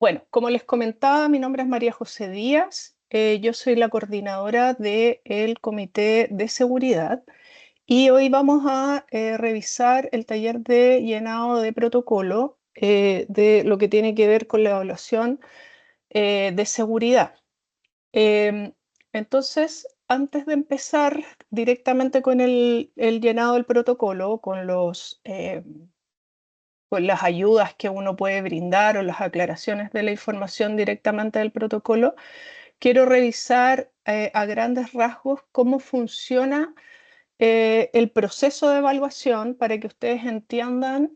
Bueno, como les comentaba, mi nombre es María José Díaz. Yo soy la coordinadora del Comité de Seguridad y hoy vamos a revisar el taller de llenado de protocolo de lo que tiene que ver con la evaluación de seguridad. Em, entonces, antes de empezar directamente con el llenado del protocolo, con las ayudas que uno puede brindar o las aclaraciones de la información directamente del protocolo, quiero revisar a grandes rasgos cómo funciona el proceso de evaluación para que ustedes entiendan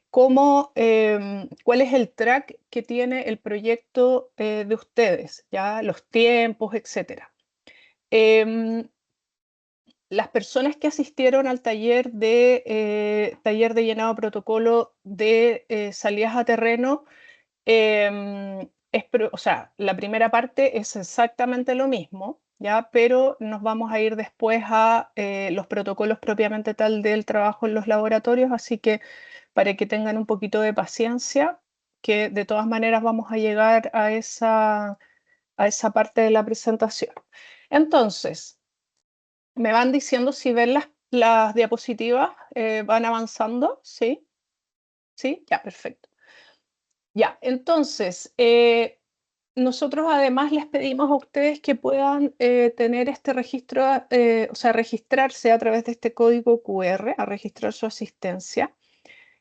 cuál es el track que tiene el proyecto de ustedes, ya los tiempos, etcétera. Em, las personas que asistieron al taller de llenado protocolo de salidas a terreno, o sea, la primera parte es exactamente lo mismo, ¿ya? Pero nos vamos a ir después a los protocolos propiamente tal del trabajo en los laboratorios, así que para que tengan un poquito de paciencia, que de todas maneras vamos a llegar a esa parte de la presentación. Entonces, me van diciendo si ven las diapositivas, van avanzando, ¿sí? ¿Sí? Ya, perfecto. Ya, entonces, nosotros además les pedimos a ustedes que puedan tener este registro, o sea, registrarse a través de este código QR, a registrar su asistencia.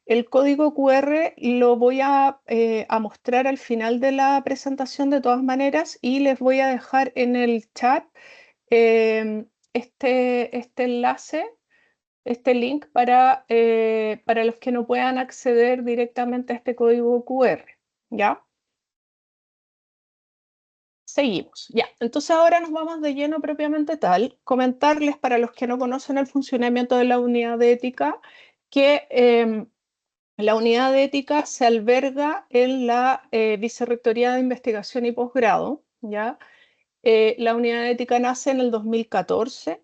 El código QR lo voy a mostrar al final de la presentación de todas maneras y les voy a dejar en el chat este enlace, este link para los que no puedan acceder directamente a este código QR, ¿ya? Seguimos, ya. Entonces ahora nos vamos de lleno propiamente tal. Comentarles para los que no conocen el funcionamiento de la unidad de ética que la unidad de ética se alberga en la Vicerrectoría de Investigación y Posgrado, ¿ya? La unidad de ética nace en el 2014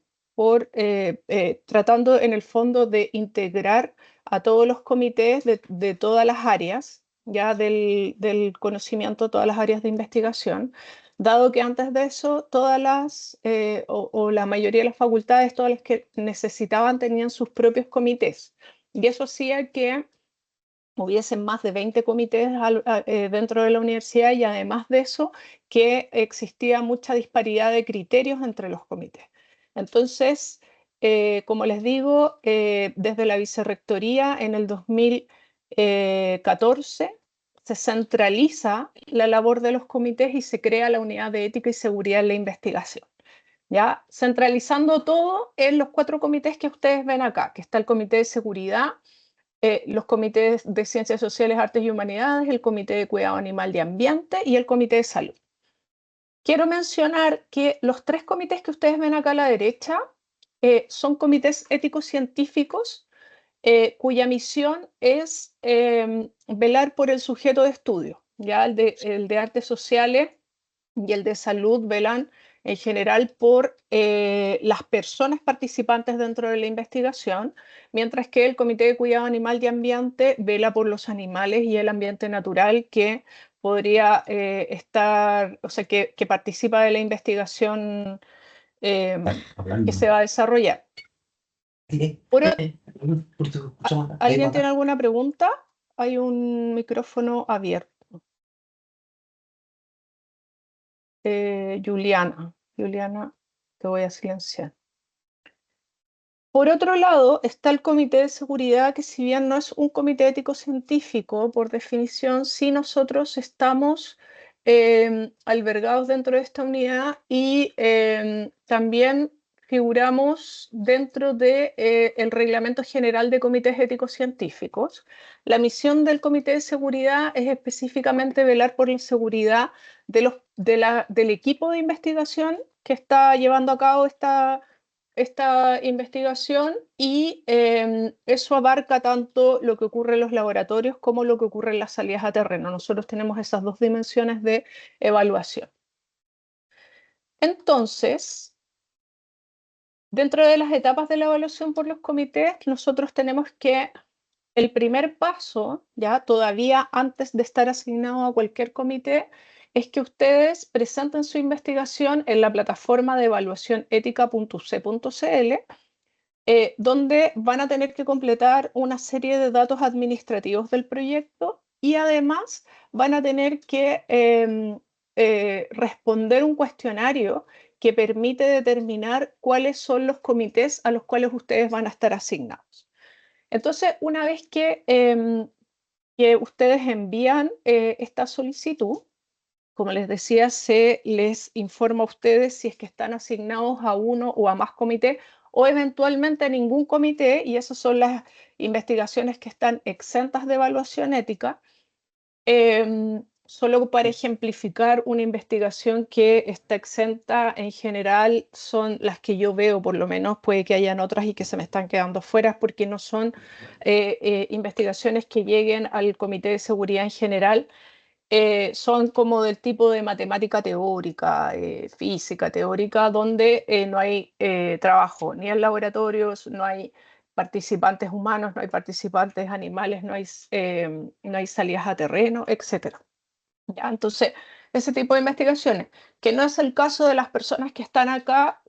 tratando en el fondo de integrar a todos los comités de todas las áreas, ya del conocimiento, todas las áreas de investigación, dado que antes de eso o la mayoría de las facultades, todas las que necesitaban, tenían sus propios comités. Y eso hacía que hubiesen más de 20 comités dentro de la universidad y además de eso, que existía mucha disparidad de criterios entre los comités. Entonces, como les digo, desde la vicerrectoría en el 2014 se centraliza la labor de los comités y se crea la unidad de ética y seguridad en la investigación. ¿Ya? Centralizando todo en los 4 comités que ustedes ven acá, que está el comité de seguridad, los comités de Ciencias Sociales, Artes y Humanidades, el Comité de Cuidado Animal y Ambiente y el Comité de Salud. Quiero mencionar que los 3 comités que ustedes ven acá a la derecha son comités éticos científicos cuya misión es velar por el sujeto de estudio. ¿Ya? El de Artes Sociales y el de salud velan en general por las personas participantes dentro de la investigación, mientras que el Comité de Cuidado Animal y Ambiente vela por los animales y el ambiente natural que podría estar, o sea, que participa de la investigación que se va a desarrollar. ¿Alguien tiene alguna pregunta? Hay un micrófono abierto. Juliana, te voy a silenciar. Por otro lado, está el Comité de Seguridad, que si bien no es un comité ético científico, por definición, sí nosotros estamos albergados dentro de esta unidad y también figuramos dentro del Reglamento General de Comités Éticos Científicos. La misión del Comité de Seguridad es específicamente velar por la seguridad del equipo de investigación que está llevando a cabo esta investigación y eso abarca tanto lo que ocurre en los laboratorios como lo que ocurre en las salidas a terreno. Nosotros tenemos esas 2 dimensiones de evaluación. Entonces, dentro de las etapas de la evaluación por los comités, nosotros tenemos que el primer paso, ya todavía antes de estar asignado a cualquier comité, es que ustedes presenten su investigación en la plataforma de evaluación ética.uc.cl, donde van a tener que completar una serie de datos administrativos del proyecto y además van a tener que responder un cuestionario que permite determinar cuáles son los comités a los cuales ustedes van a estar asignados. Entonces, una vez que ustedes envían esta solicitud, como les decía, se les informa a ustedes si es que están asignados a uno o a más comités o eventualmente a ningún comité, y esas son las investigaciones que están exentas de evaluación ética. Solo para ejemplificar, una investigación que está exenta en general son las que yo veo, por lo menos puede que hayan otras y que se me están quedando fuera porque no son investigaciones que lleguen al Comité de Seguridad en general. Son como del tipo de matemática teórica, física teórica, donde no hay trabajo ni en laboratorios, no hay participantes humanos, no hay participantes animales, no hay salidas a terreno, etcétera. ¿Ya? Entonces, ese tipo de investigaciones, que no es el caso de las personas que están acá,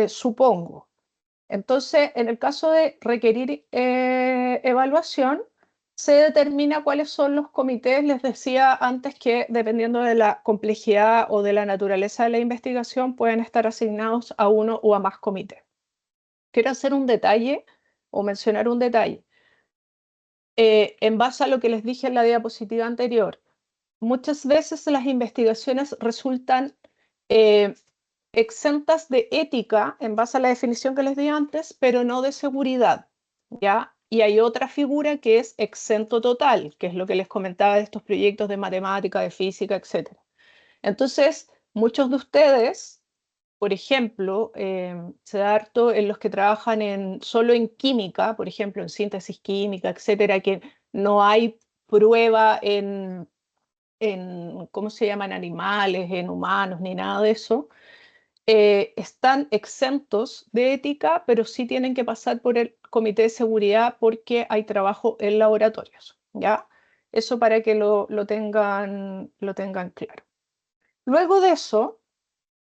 supongo. Entonces, en el caso de requerir evaluación, se determina cuáles son los comités. Les decía antes que dependiendo de la complejidad o de la naturaleza de la investigación, pueden estar asignados a uno o a más comités. Quiero hacer un detalle o mencionar un detalle. En base a lo que les dije en la diapositiva anterior, muchas veces las investigaciones resultan eh, exentas de ética en base a la definición que les di antes, pero no de seguridad, ¿ya? Y hay otra figura que es exento total, que es lo que les comentaba de estos proyectos de matemática, de física, etc. Entonces, muchos de ustedes, por ejemplo, se da harto en los que trabajan solo en química, por ejemplo, en síntesis química, etcétera, que no hay prueba ¿cómo se llaman? Animales, en humanos, ni nada de eso. Están exentos de ética, pero sí tienen que pasar por el comité de seguridad porque hay trabajo en laboratorios, ¿ya? Eso para que lo tengan claro. Luego de eso,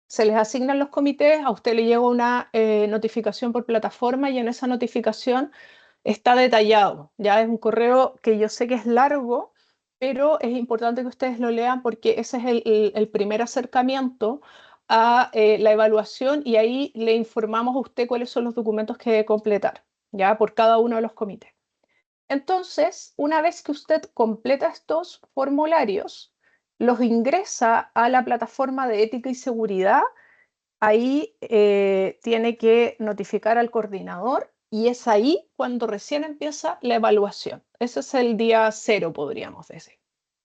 se les asignan los comités, a usted le llega una notificación por plataforma y en esa notificación está detallado. Ya es un correo que yo sé que es largo, pero es importante que ustedes lo lean porque ese es el primer acercamiento a la evaluación y ahí le informamos a usted cuáles son los documentos que debe completar, ya por cada uno de los comités. Entonces, una vez que usted completa estos formularios, los ingresa a la plataforma de ética y seguridad. Ahí tiene que notificar al coordinador y es ahí cuando recién empieza la evaluación. Ese es el día cero, podríamos decir.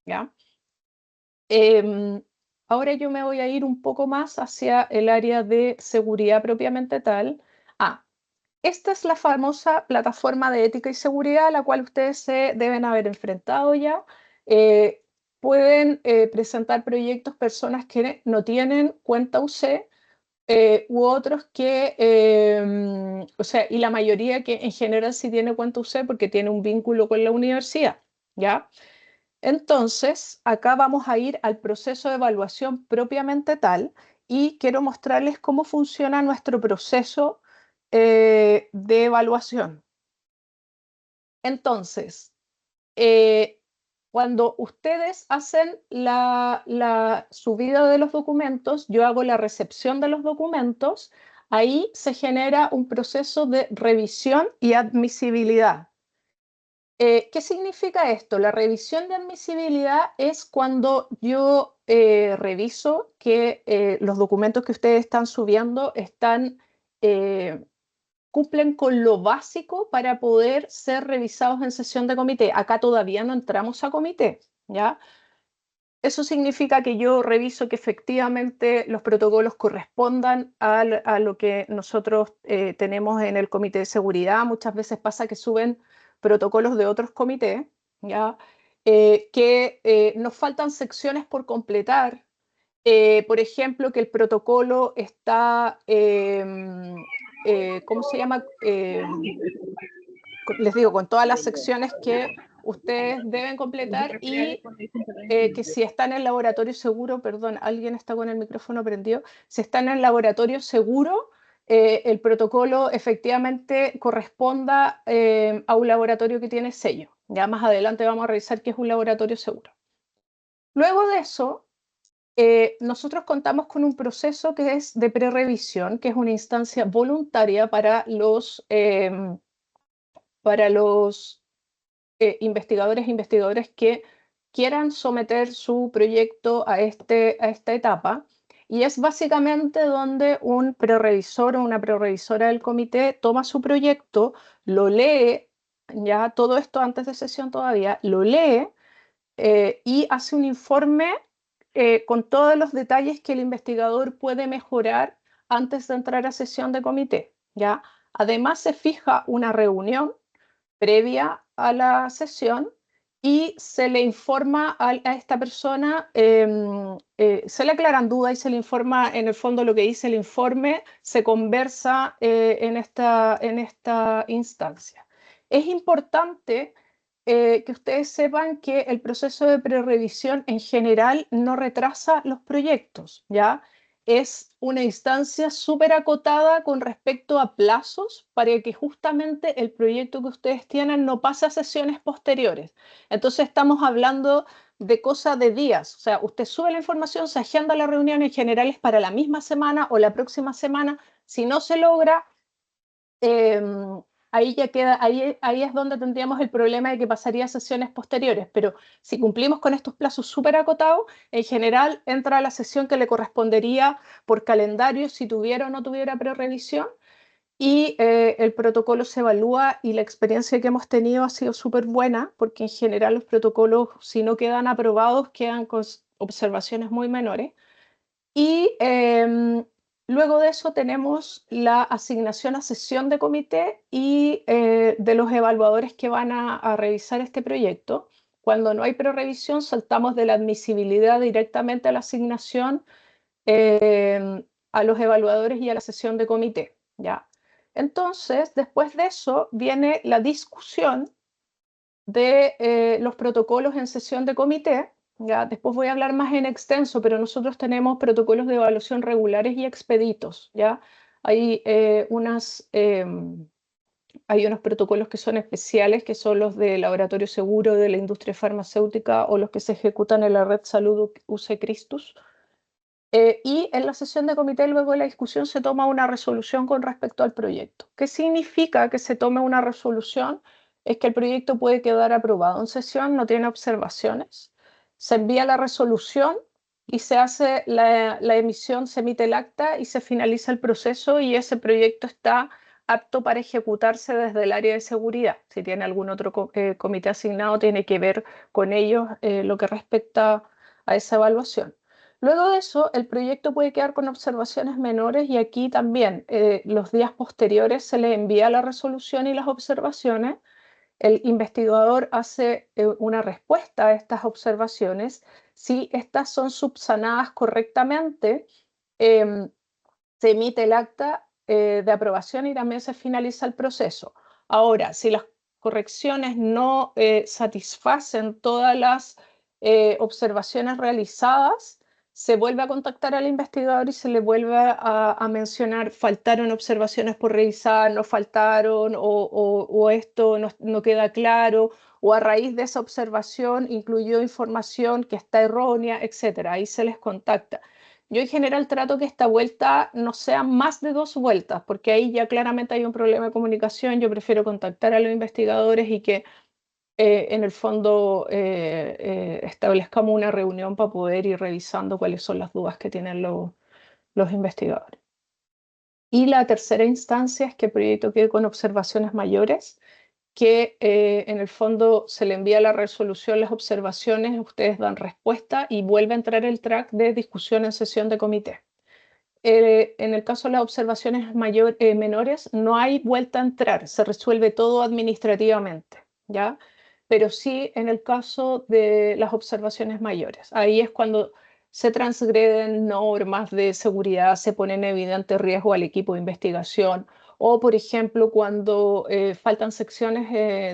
¿Ya? Em, Ahora yo me voy a ir un poco más hacia el área de seguridad propiamente tal. Ah, esta es la famosa plataforma de ética y seguridad a la cual ustedes se deben haber enfrentado ya. Pueden presentar proyectos personas que no tienen cuenta UC u otros que, o sea, y la mayoría que en general sí tiene cuenta UC porque tiene un vínculo con la universidad, ¿ya? Entonces, acá vamos a ir al proceso de evaluación propiamente tal y quiero mostrarles cómo funciona nuestro proceso de evaluación. Entonces, cuando ustedes hacen la subida de los documentos, yo hago la recepción de los documentos, ahí se genera un proceso de revisión y admisibilidad. ¿Qué significa esto? La revisión de admisibilidad es cuando yo reviso que los documentos que ustedes están subiendo eh, cumplen con lo básico para poder ser revisados en sesión de comité. Acá todavía no entramos a comité, ¿ya? Eso significa que yo reviso que efectivamente los protocolos correspondan a lo que nosotros tenemos en el comité de seguridad. Muchas veces pasa que suben protocolos de otros comités, ¿ya? Que nos faltan secciones por completar. Por ejemplo, que el protocolo está, ¿cómo se llama? les digo, con todas las secciones que ustedes deben completar y que si está en el laboratorio seguro, perdón, alguien está con el micrófono prendido, si está en el laboratorio seguro, el protocolo efectivamente corresponda a un laboratorio que tiene sello. Ya más adelante vamos a revisar qué es un laboratorio seguro. Luego de eso, nosotros contamos con un proceso que es de prerevisión, que es una instancia voluntaria para los investigadores e investigadoras que quieran someter su proyecto a esta etapa. Y es básicamente donde un prerrevisor o una prerrevisora del comité toma su proyecto, lo lee, ya todo esto antes de sesión todavía, lo lee y hace un informe con todos los detalles que el investigador puede mejorar antes de entrar a sesión de comité, ¿ya? Además, se fija una reunión previa a la sesión y se le informa a esta persona, se le aclaran dudas y se le informa en el fondo lo que dice el informe, se conversa en esta instancia. Es importante que ustedes sepan que el proceso de prerevisión en general no retrasa los proyectos, ¿ya? Es una instancia súper acotada con respecto a plazos para que justamente el proyecto que ustedes tienen no pase a sesiones posteriores. Entonces estamos hablando de cosas de días, o sea, usted sube la información, se agenda la reunión, en general es para la misma semana o la próxima semana. Si no se logra, ahí ya queda, ahí es donde tendríamos el problema de que pasaría a sesiones posteriores, pero si cumplimos con estos plazos súper acotados, en general entra a la sesión que le correspondería por calendario si tuviera o no tuviera prerevisión y el protocolo se evalúa y la experiencia que hemos tenido ha sido súper buena porque en general los protocolos, si no quedan aprobados, quedan con observaciones muy menores. Y luego de eso tenemos la asignación a sesión de comité y de los evaluadores que van a revisar este proyecto. Cuando no hay prerevisión, saltamos de la admisibilidad directamente a la asignación a los evaluadores y a la sesión de comité, ¿ya? Entonces, después de eso viene la discusión de los protocolos en sesión de comité. Ya, después voy a hablar más en extenso, pero nosotros tenemos protocolos de evaluación regulares y expeditos. ¿Ya? Hay, hay unos protocolos que son especiales, que son los de laboratorio seguro de la industria farmacéutica o los que se ejecutan en la red Salud UC Christus. Y en la sesión de comité, luego de la discusión, se toma una resolución con respecto al proyecto. ¿Qué significa que se tome una resolución? Es que el proyecto puede quedar aprobado en sesión, no tiene observaciones. Se envía la resolución y se hace la emisión, se emite el acta y se finaliza el proceso y ese proyecto está apto para ejecutarse desde el área de seguridad. Si tiene algún otro comité asignado, tiene que ver con ellos lo que respecta a esa evaluación. Luego de eso, el proyecto puede quedar con observaciones menores y aquí también los días posteriores se le envía la resolución y las observaciones. El investigador hace una respuesta a estas observaciones. Si estas son subsanadas correctamente, se emite el acta de aprobación y también se finaliza el proceso. Ahora, si las correcciones no satisfacen todas las observaciones realizadas, se vuelve a contactar al investigador y se le vuelve a mencionar, faltaron observaciones por revisar, no faltaron, o esto no queda claro, o a raíz de esa observación incluyó información que está errónea, etc. Ahí se les contacta. Yo en general trato que esta vuelta no sea más de 2 vueltas, porque ahí ya claramente hay un problema de comunicación. Yo prefiero contactar a los investigadores y que en el fondo establezcamos una reunión para poder ir revisando cuáles son las dudas que tienen los investigadores. Y la tercera instancia es que el proyecto quede con observaciones mayores, que en el fondo se le envía la resolución, las observaciones, ustedes dan respuesta y vuelve a entrar el track de discusión en sesión de comité. En el caso de las observaciones menores, no hay vuelta a entrar, se resuelve todo administrativamente, ¿ya? Pero sí en el caso de las observaciones mayores. Ahí es cuando se transgreden normas de seguridad, se pone en evidente riesgo al equipo de investigación o, por ejemplo, cuando faltan secciones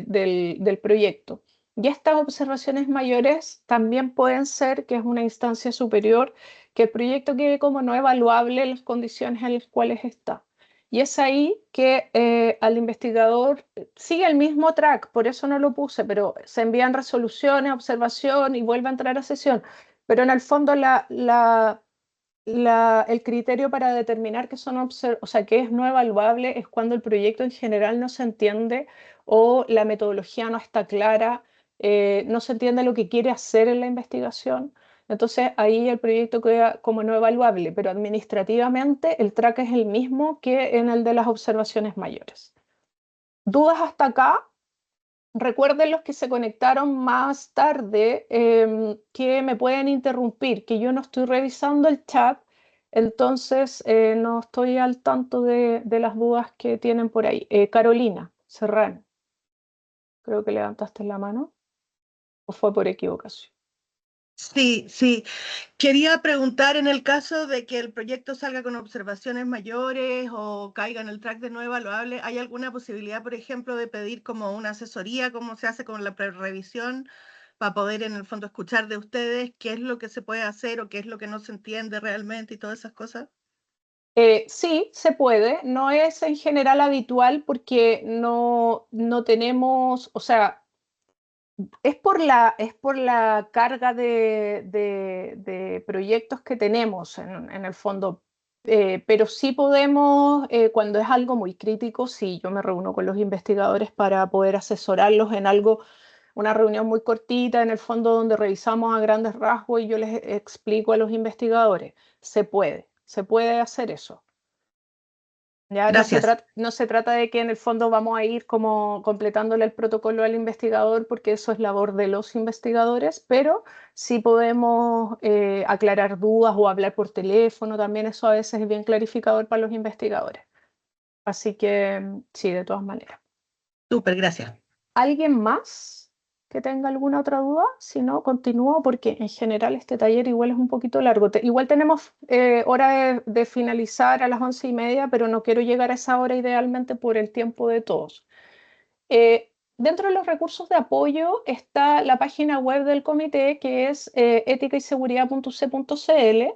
del proyecto. Y estas observaciones mayores también pueden ser que es una instancia superior, que el proyecto quede como no evaluable en las condiciones en las cuales está. Y es ahí que al investigador sigue el mismo track, por eso no lo puse, pero se envían resoluciones, observación y vuelve a entrar a sesión. Pero en el fondo el criterio para determinar que son o sea, que es no evaluable es cuando el proyecto en general no se entiende o la metodología no está clara, no se entiende lo que quiere hacer en la investigación. Entonces ahí el proyecto queda como no evaluable, pero administrativamente el track es el mismo que en el de las observaciones mayores. ¿Dudas hasta acá? Recuerden los que se conectaron más tarde que me pueden interrumpir, que yo no estoy revisando el chat, entonces no estoy al tanto de las dudas que tienen por ahí. Carolina Serrano, creo que levantaste la mano, o fue por equivocación. Sí, sí. Quería preguntar en el caso de que el proyecto salga con observaciones mayores o caiga en el track de no evaluable, ¿hay alguna posibilidad, por ejemplo, de pedir como una asesoría, como se hace con la prerevisión, para poder en el fondo escuchar de ustedes qué es lo que se puede hacer o qué es lo que no se entiende realmente y todas esas cosas? Sí, se puede. No es en general habitual porque no tenemos, o sea, es por la carga de proyectos que tenemos en el fondo. Pero sí podemos, cuando es algo muy crítico, sí, yo me reúno con los investigadores para poder asesorarlos en algo, una reunión muy cortita, en el fondo donde revisamos a grandes rasgos y yo les explico a los investigadores. Se puede hacer eso. Ya Gracias. no se trata de que en el fondo vamos a ir como completándole el protocolo al investigador, porque eso es labor de los investigadores, pero sí podemos aclarar dudas o hablar por teléfono, también eso a veces es bien clarificador para los investigadores. Así que sí, de todas maneras. Súper, gracias. ¿Alguien más que tenga alguna otra duda? Si no, continúo porque en general este taller igual es un poquito largo. Igual tenemos hora de finalizar a las 11:30, pero no quiero llegar a esa hora idealmente por el tiempo de todos. Dentro de los recursos de apoyo está la página web del comité, que es éticayseguridad.c.cl,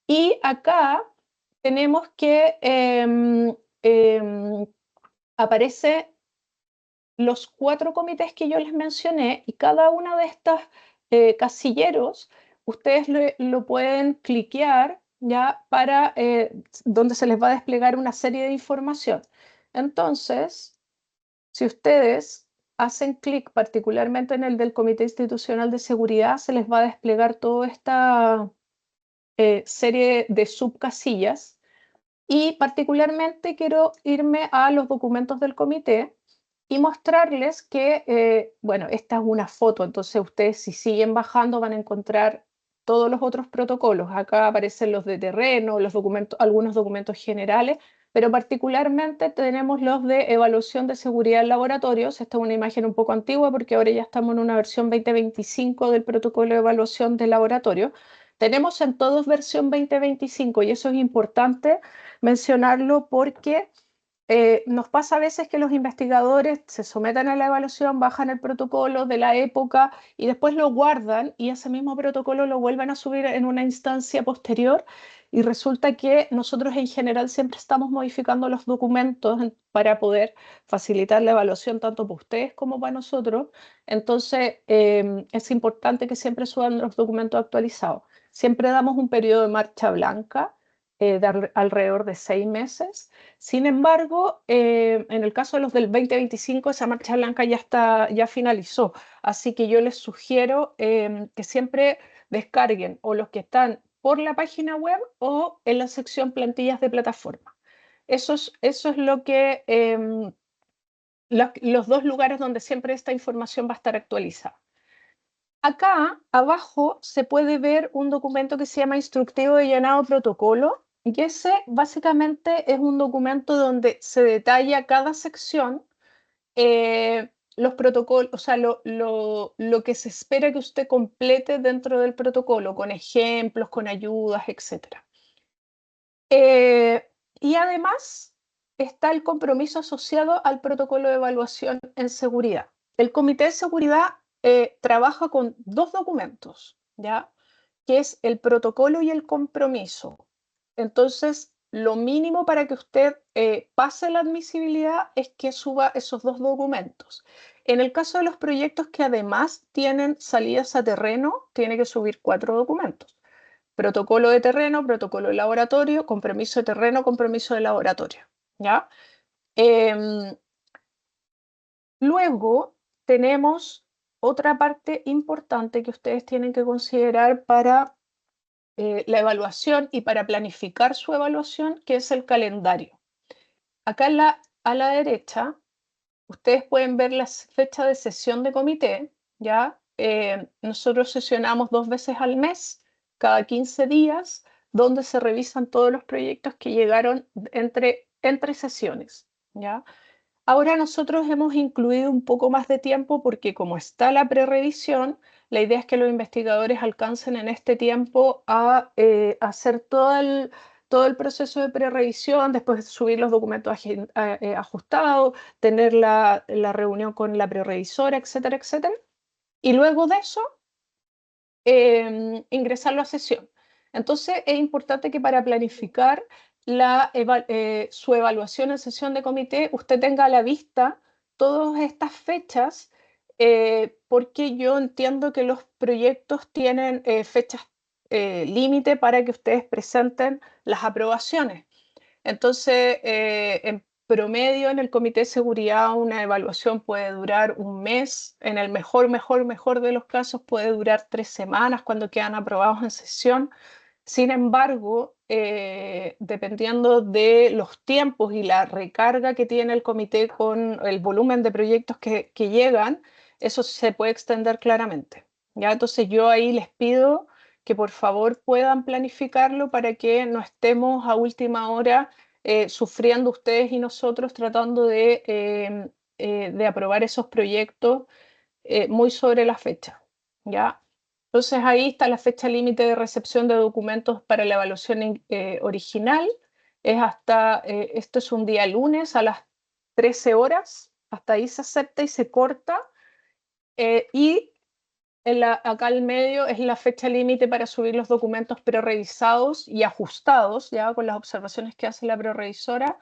y acá tenemos que aparece los 4 comités que yo les mencioné, y cada una de estas casilleros ustedes lo pueden cliquear ya para donde se les va a desplegar una serie de información. Entonces, si ustedes hacen clic particularmente en el del Comité Institucional de Seguridad, se les va a desplegar toda esta serie de subcasillas, y particularmente quiero irme a los documentos del comité y mostrarles que, bueno, esta es una foto, entonces ustedes si siguen bajando van a encontrar todos los otros protocolos. Acá aparecen los de terreno, los documentos, algunos documentos generales, pero particularmente tenemos los de evaluación de seguridad en laboratorios. Esta es una imagen un poco antigua porque ahora ya estamos en una versión 2025 del protocolo de evaluación de laboratorio. Tenemos en todos versión 2025 y eso es importante mencionarlo porque nos pasa a veces que los investigadores se someten a la evaluación, bajan el protocolo de la época y después lo guardan, y ese mismo protocolo lo vuelven a subir en una instancia posterior, y resulta que nosotros en general siempre estamos modificando los documentos para poder facilitar la evaluación tanto para ustedes como para nosotros. Entonces es importante que siempre suban los documentos actualizados. Siempre damos un periodo de marcha blanca de alrededor de 6 meses. Sin embargo, en el caso de los del 2025, esa marcha blanca ya finalizó. Así que yo les sugiero que siempre descarguen o los que están por la página web o en la sección plantillas de plataforma. Eso es lo que, los dos lugares donde siempre esta información va a estar actualizada. Acá abajo se puede ver un documento que se llama Instructivo de Llenado Protocolo, y ese básicamente es un documento donde se detalla cada sección, los protocolos, o sea, lo que se espera que usted complete dentro del protocolo, con ejemplos, con ayudas, etc. Y además está el compromiso asociado al protocolo de evaluación en seguridad. El Comité de Seguridad trabaja con dos documentos, ¿ya? Que es el protocolo y el compromiso. Entonces, lo mínimo para que usted pase la admisibilidad es que suba esos dos documentos. En el caso de los proyectos que además tienen salidas a terreno, tiene que subir 4 documentos. Protocolo de terreno, protocolo de laboratorio, compromiso de terreno, compromiso de laboratorio, ¿ya? Luego tenemos otra parte importante que ustedes tienen que considerar para la evaluación y para planificar su evaluación, que es el calendario. Acá a la derecha, ustedes pueden ver la fecha de sesión de comité, ¿ya? Nosotros sesionamos 2 veces al mes, cada 15 días, donde se revisan todos los proyectos que llegaron entre sesiones, ¿ya? Ahora nosotros hemos incluido un poco más de tiempo porque como está la prerevisión, la idea es que los investigadores alcancen en este tiempo a hacer todo el proceso de prerevisión, después subir los documentos ajustados, tener la reunión con la prerevisora, etcétera, etcétera. Y luego de eso, ingresarlo a sesión. Entonces, es importante que para planificar su evaluación en sesión de comité, usted tenga a la vista todas estas fechas, porque yo entiendo que los proyectos tienen fechas límite para que ustedes presenten las aprobaciones. Entonces, en promedio, en el Comité de Seguridad, una evaluación puede durar un mes. En el mejor de los casos, puede durar 3 semanas cuando quedan aprobados en sesión. Sin embargo, dependiendo de los tiempos y la recarga que tiene el comité con el volumen de proyectos que llegan, eso se puede extender claramente. ¿Ya? Entonces yo ahí les pido que por favor puedan planificarlo para que no estemos a última hora sufriendo ustedes y nosotros tratando de aprobar esos proyectos muy sobre la fecha. ¿Ya? Entonces ahí está la fecha límite de recepción de documentos para la evaluación original. Esto es un día lunes a las 13 horas, hasta ahí se acepta y se corta. Y acá al medio es la fecha límite para subir los documentos prerevisados y ajustados, ya con las observaciones que hace la prerevisora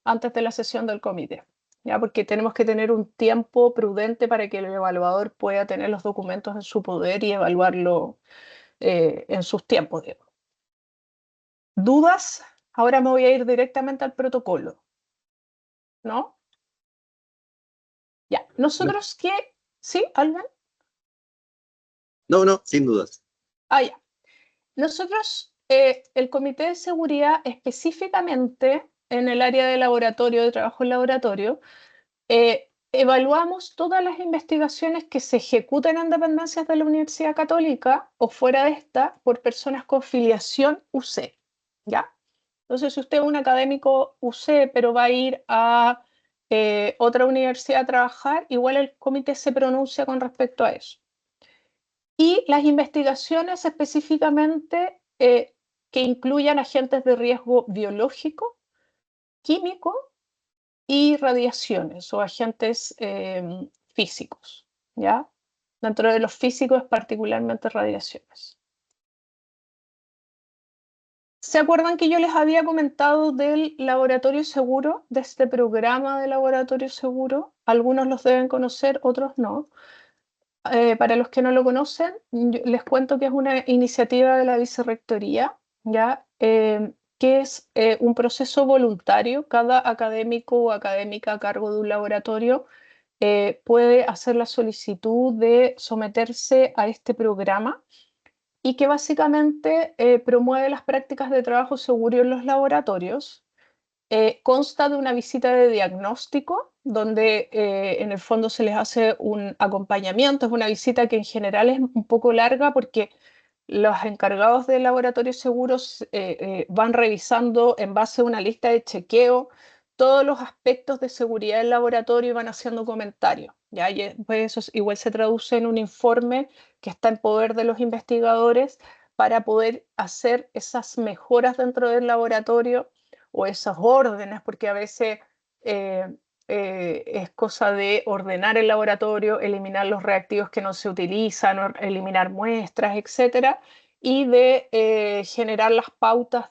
antes de la sesión del comité. ¿Ya? Porque tenemos que tener un tiempo prudente para que el evaluador pueda tener los documentos en su poder y evaluarlo en sus tiempos. Digamos. ¿Dudas? Ahora me voy a ir directamente al protocolo. ¿No? Ya. ¿Nosotros qué? ¿Sí? ¿Alguien? No, no, sin dudas. Ah, ya. Nosotros, el Comité de Seguridad, específicamente en el área de laboratorio, de trabajo en laboratorio, evaluamos todas las investigaciones que se ejecutan en dependencias de la Universidad Católica o fuera de esta por personas con filiación UC, ¿ya? Entonces, si usted es un académico UC, pero va a ir a otra universidad a trabajar, igual el comité se pronuncia con respecto a eso. Y las investigaciones específicamente que incluyan agentes de riesgo biológico, químico y radiaciones o agentes físicos, ¿ya? Dentro de los físicos, particularmente radiaciones. ¿Se acuerdan que yo les había comentado del laboratorio seguro, de este programa de laboratorio seguro? Algunos los deben conocer, otros no. Para los que no lo conocen, les cuento que es una iniciativa de la Vicerrectoría, ¿ya? Que es un proceso voluntario. Cada académico o académica a cargo de un laboratorio puede hacer la solicitud de someterse a este programa y que básicamente promueve las prácticas de trabajo seguro en los laboratorios. Consta de una visita de diagnóstico, donde en el fondo se les hace un acompañamiento. Es una visita que en general es un poco larga porque los encargados de laboratorios seguros van revisando en base a una lista de chequeo todos los aspectos de seguridad del laboratorio y van haciendo comentarios. ¿Ya? Y pues eso igual se traduce en un informe que está en poder de los investigadores para poder hacer esas mejoras dentro del laboratorio o esas órdenes, porque a veces es cosa de ordenar el laboratorio, eliminar los reactivos que no se utilizan, eliminar muestras, etcétera, y de generar las pautas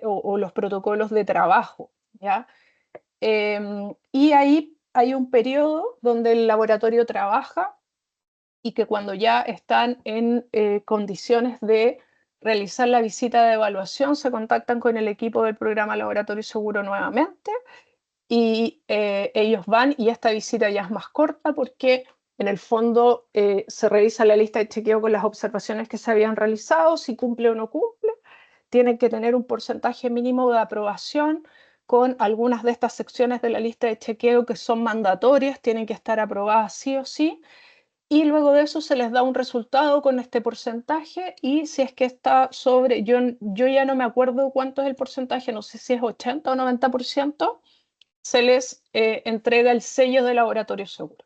o los protocolos de trabajo, ¿ya? Y ahí hay un periodo donde el laboratorio trabaja y que cuando ya están en condiciones de realizar la visita de evaluación, se contactan con el equipo del programa Laboratorio Seguro nuevamente y ellos van y esta visita ya es más corta porque en el fondo se revisa la lista de chequeo con las observaciones que se habían realizado, si cumple o no cumple, tienen que tener un porcentaje mínimo de aprobación con algunas de estas secciones de la lista de chequeo que son mandatorias, tienen que estar aprobadas sí o sí, y luego de eso se les da un resultado con este porcentaje y si es que está sobre, yo ya no me acuerdo cuánto es el porcentaje, no sé si es 80 o 90%, se les entrega el sello de laboratorio seguro.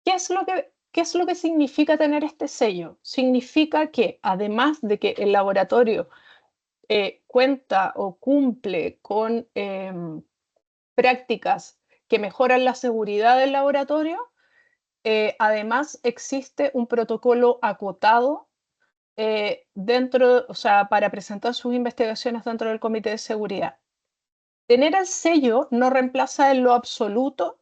¿Qué es lo que significa tener este sello? Significa que además de que el laboratorio cuenta o cumple con prácticas que mejoran la seguridad del laboratorio, además existe un protocolo acotado o sea, para presentar sus investigaciones dentro del comité de seguridad. Tener el sello no reemplaza en lo absoluto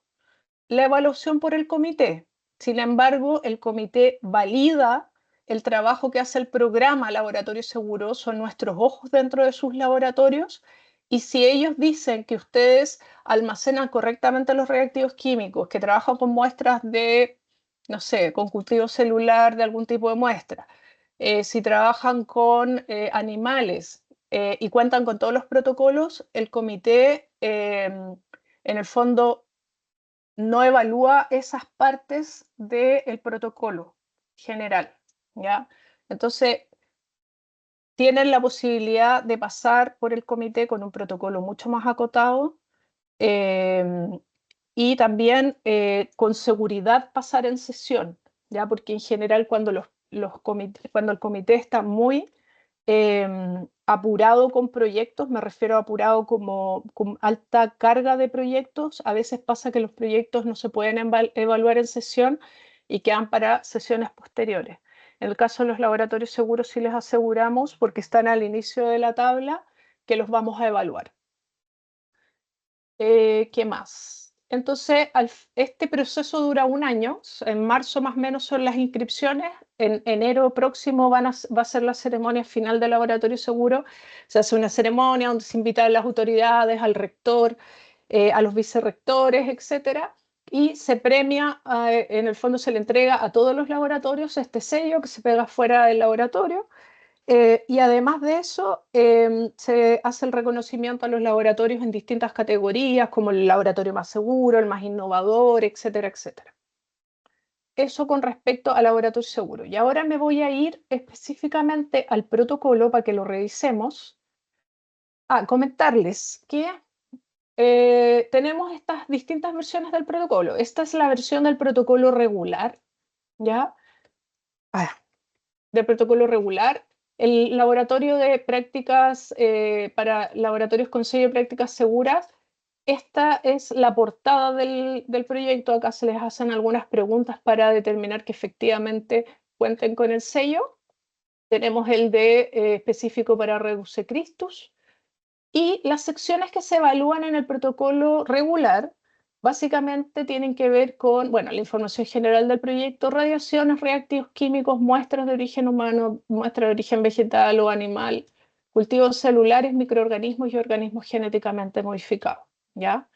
la evaluación por el comité. Sin embargo, el comité valida el trabajo que hace el programa Laboratorio Seguro, son nuestros ojos dentro de sus laboratorios, y si ellos dicen que ustedes almacenan correctamente los reactivos químicos, que trabajan con muestras de, no sé, con cultivo celular de algún tipo de muestra, si trabajan con animales y cuentan con todos los protocolos, el comité en el fondo no evalúa esas partes del protocolo general, ¿ya? Entonces, tienen la posibilidad de pasar por el comité con un protocolo mucho más acotado y también con seguridad pasar en sesión, ¿ya? Porque en general cuando cuando el comité está muy apurado con proyectos, me refiero a apurado como con alta carga de proyectos, a veces pasa que los proyectos no se pueden evaluar en sesión y quedan para sesiones posteriores. En el caso de los laboratorios seguros sí les aseguramos, porque están al inicio de la tabla, que los vamos a evaluar. ¿Qué más? Entonces, este proceso dura un año, en marzo más o menos son las inscripciones, en enero próximo va a ser la ceremonia final del laboratorio seguro, se hace una ceremonia donde se invitan a las autoridades, al rector, a los vicerrectores, etcétera, y se premia, en el fondo se le entrega a todos los laboratorios este sello que se pega fuera del laboratorio. Y además de eso, se hace el reconocimiento a los laboratorios en distintas categorías, como el laboratorio más seguro, el más innovador, etcétera, etcétera. Eso con respecto al laboratorio seguro. Y ahora me voy a ir específicamente al protocolo para que lo revisemos. Comentarles que tenemos estas distintas versiones del protocolo. Esta es la versión del protocolo regular, ¿ya? Del protocolo regular. El laboratorio de prácticas para laboratorios con sello de prácticas seguras, esta es la portada del proyecto. Acá se les hacen algunas preguntas para determinar que efectivamente cuenten con el sello. Tenemos el de específico para Reduce Christus. Y las secciones que se evalúan en el protocolo regular básicamente tienen que ver con, bueno, la información general del proyecto, radiaciones, reactivos químicos, muestras de origen humano, muestras de origen vegetal o animal, cultivos celulares, microorganismos y organismos genéticamente modificados, ¿ya?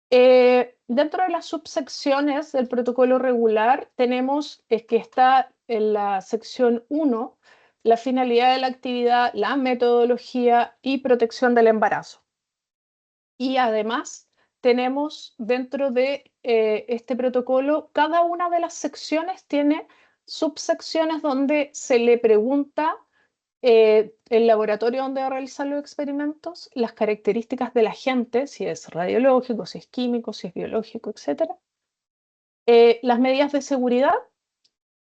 Dentro de las subsecciones del protocolo regular tenemos que está en la sección 1 la finalidad de la actividad, la metodología y protección del embarazo. Y además tenemos dentro de este protocolo, cada una de las secciones tiene subsecciones donde se le pregunta el laboratorio donde va a realizar los experimentos, las características del agente, si es radiológico, si es químico, si es biológico, etc. Las medidas de seguridad,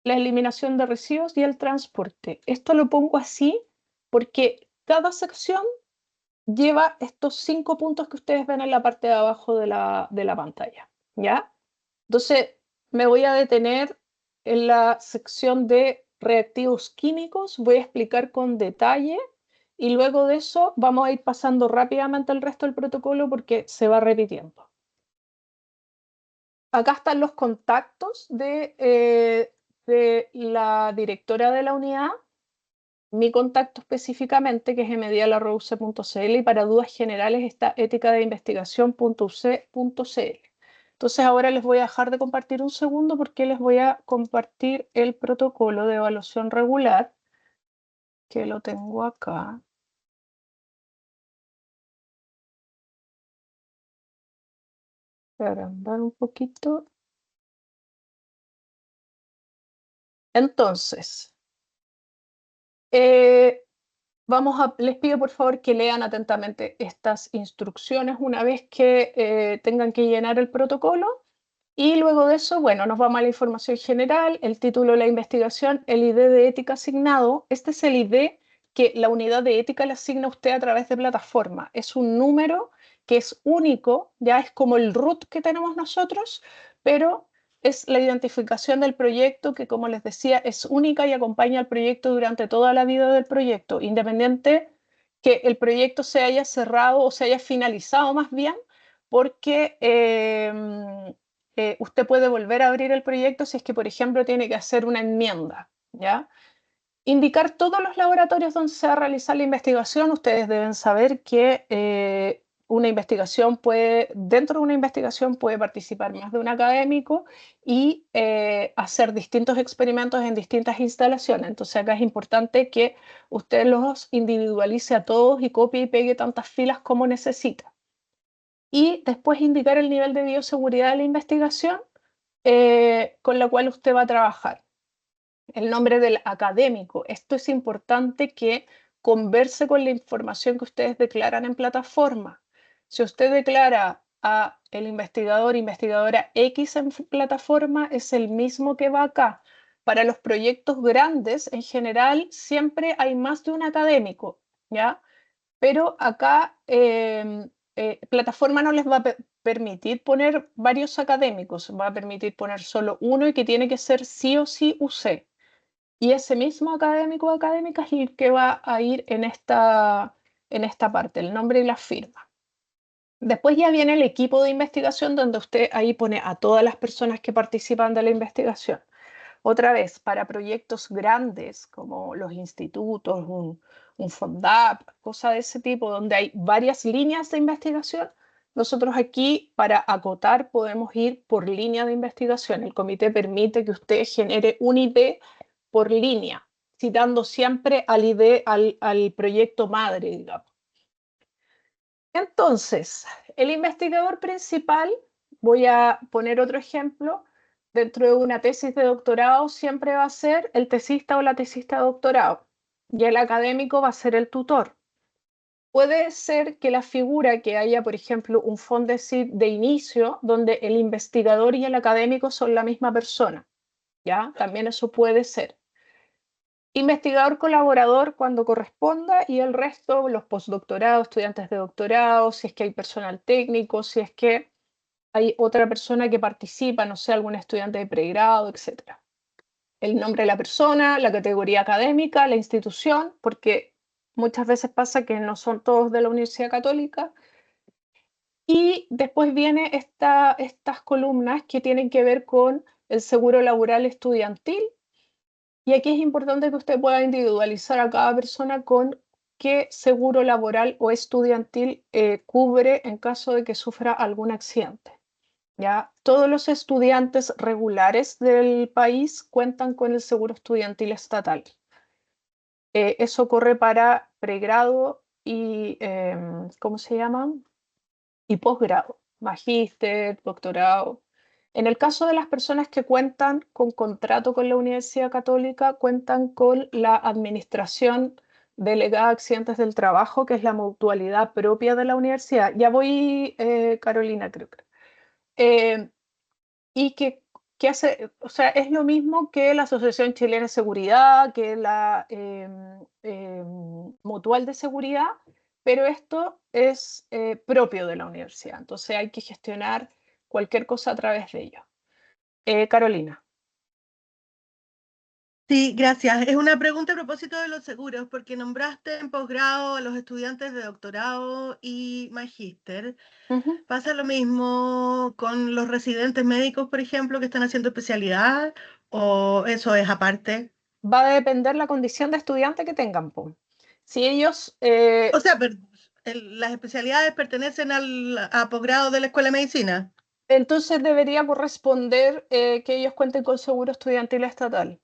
la eliminación de residuos y el transporte. Esto lo pongo así porque cada sección lleva estos 5 puntos que ustedes ven en la parte de abajo de la pantalla, ¿ya? Entonces, me voy a detener en la sección de reactivos químicos, voy a explicar con detalle y luego de eso vamos a ir pasando rápidamente el resto del protocolo porque se va repitiendo. Acá están los contactos de la directora de la unidad, mi contacto específicamente, que es emedialarrouse.cl, y para dudas generales está éticadeinvestigación.uc.cl. Entonces ahora les voy a dejar de compartir un segundo porque les voy a compartir el protocolo de evaluación regular, que lo tengo acá. Para agrandar un poquito. Entonces, les pido por favor que lean atentamente estas instrucciones una vez que tengan que llenar el protocolo. Y luego de eso, bueno, nos vamos a la información general, el título de la investigación, el ID de ética asignado. Este es el ID que la unidad de ética le asigna a usted a través de plataforma. Es un número que es único, ya es como el root que tenemos nosotros, pero es la identificación del proyecto que, como les decía, es única y acompaña al proyecto durante toda la vida del proyecto, independiente que el proyecto se haya cerrado o se haya finalizado más bien, porque usted puede volver a abrir el proyecto si es que, por ejemplo, tiene que hacer una enmienda, ¿ya? Indicar todos los laboratorios donde se va a realizar la investigación. Ustedes deben saber que dentro de una investigación puede participar más de un académico y hacer distintos experimentos en distintas instalaciones. Entonces acá es importante que usted los individualice a todos y copie y pegue tantas filas como necesita. Y después indicar el nivel de bioseguridad de la investigación con la cual usted va a trabajar. El nombre del académico. Esto es importante que converse con la información que ustedes declaran en plataforma. Si usted declara a el investigadora X en plataforma, es el mismo que va acá. Para los proyectos grandes, en general, siempre hay más de un académico, ¿ya? Pero acá plataforma no les va a permitir poner varios académicos, va a permitir poner solo uno y que tiene que ser sí o sí UC. Y ese mismo académico o académica es el que va a ir en esta parte, el nombre y la firma. Después ya viene el equipo de investigación, donde usted ahí pone a todas las personas que participan de la investigación. Otra vez, para proyectos grandes como los institutos, un FONDAP, cosas de ese tipo, donde hay varias líneas de investigación, nosotros aquí, para acotar, podemos ir por línea de investigación. El comité permite que usted genere un ID por línea, citando siempre al ID, al proyecto madre, digamos. Entonces, el investigador principal, voy a poner otro ejemplo, dentro de una tesis de doctorado siempre va a ser el tesista o la tesista de doctorado y el académico va a ser el tutor. Puede ser que la figura que haya, por ejemplo, un fondesit de inicio donde el investigador y el académico son la misma persona, ¿ya? También eso puede ser. Investigador colaborador cuando corresponda y el resto, los postdoctorados, estudiantes de doctorado, si es que hay personal técnico, si es que hay otra persona que participa, no sé, algún estudiante de pregrado, etc. El nombre de la persona, la categoría académica, la institución, porque muchas veces pasa que no son todos de la Universidad Católica. Y después viene estas columnas que tienen que ver con el seguro laboral estudiantil. Y aquí es importante que usted pueda individualizar a cada persona con qué seguro laboral o estudiantil cubre en caso de que sufra algún accidente. ¿Ya? Todos los estudiantes regulares del país cuentan con el seguro estudiantil estatal. Eso corre para pregrado y, ¿cómo se llaman? Y posgrado, magíster, doctorado. En el caso de las personas que cuentan con contrato con la Universidad Católica, cuentan con la Administración Delegada de Accidentes del Trabajo, que es la mutualidad propia de la universidad. Ya voy, Carolina, creo que. Y que hace, o sea, es lo mismo que la Asociación Chilena de Seguridad, que la Mutual de Seguridad, pero esto es propio de la universidad, entonces hay que gestionar cualquier cosa a través de ello. Carolina. Sí, gracias. Es una pregunta a propósito de los seguros, porque nombraste en posgrado a los estudiantes de doctorado y magíster. Ujú. ¿Pasa lo mismo con los residentes médicos, por ejemplo, que están haciendo especialidad? ¿O eso es aparte? Va a depender la condición de estudiante que tengan, po. Si ellos, O sea, las especialidades pertenecen a posgrado de la Escuela de Medicina. entonces debería corresponder que ellos cuenten con seguro estudiantil estatal.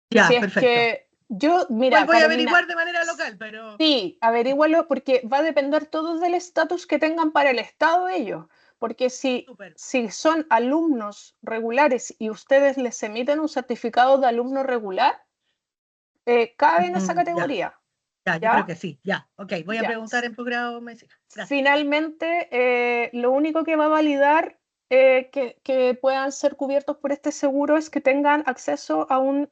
Si Ya, es perfecto. que yo, Igual mira, voy a Carolina, averiguar de manera local, pero... sí, averígualo porque va a depender todo del estatus que tengan para el Estado ellos. Porque Súper. si son alumnos regulares y ustedes les emiten un certificado de alumno regular, cabe en esa Ya, categoría, ya, yo creo ¿ya? que sí. Ya, ok. Voy a Ya. preguntar en posgrado de medicina. Gracias. Finalmente, lo único que va a validar que puedan ser cubiertos por este seguro es que tengan acceso a un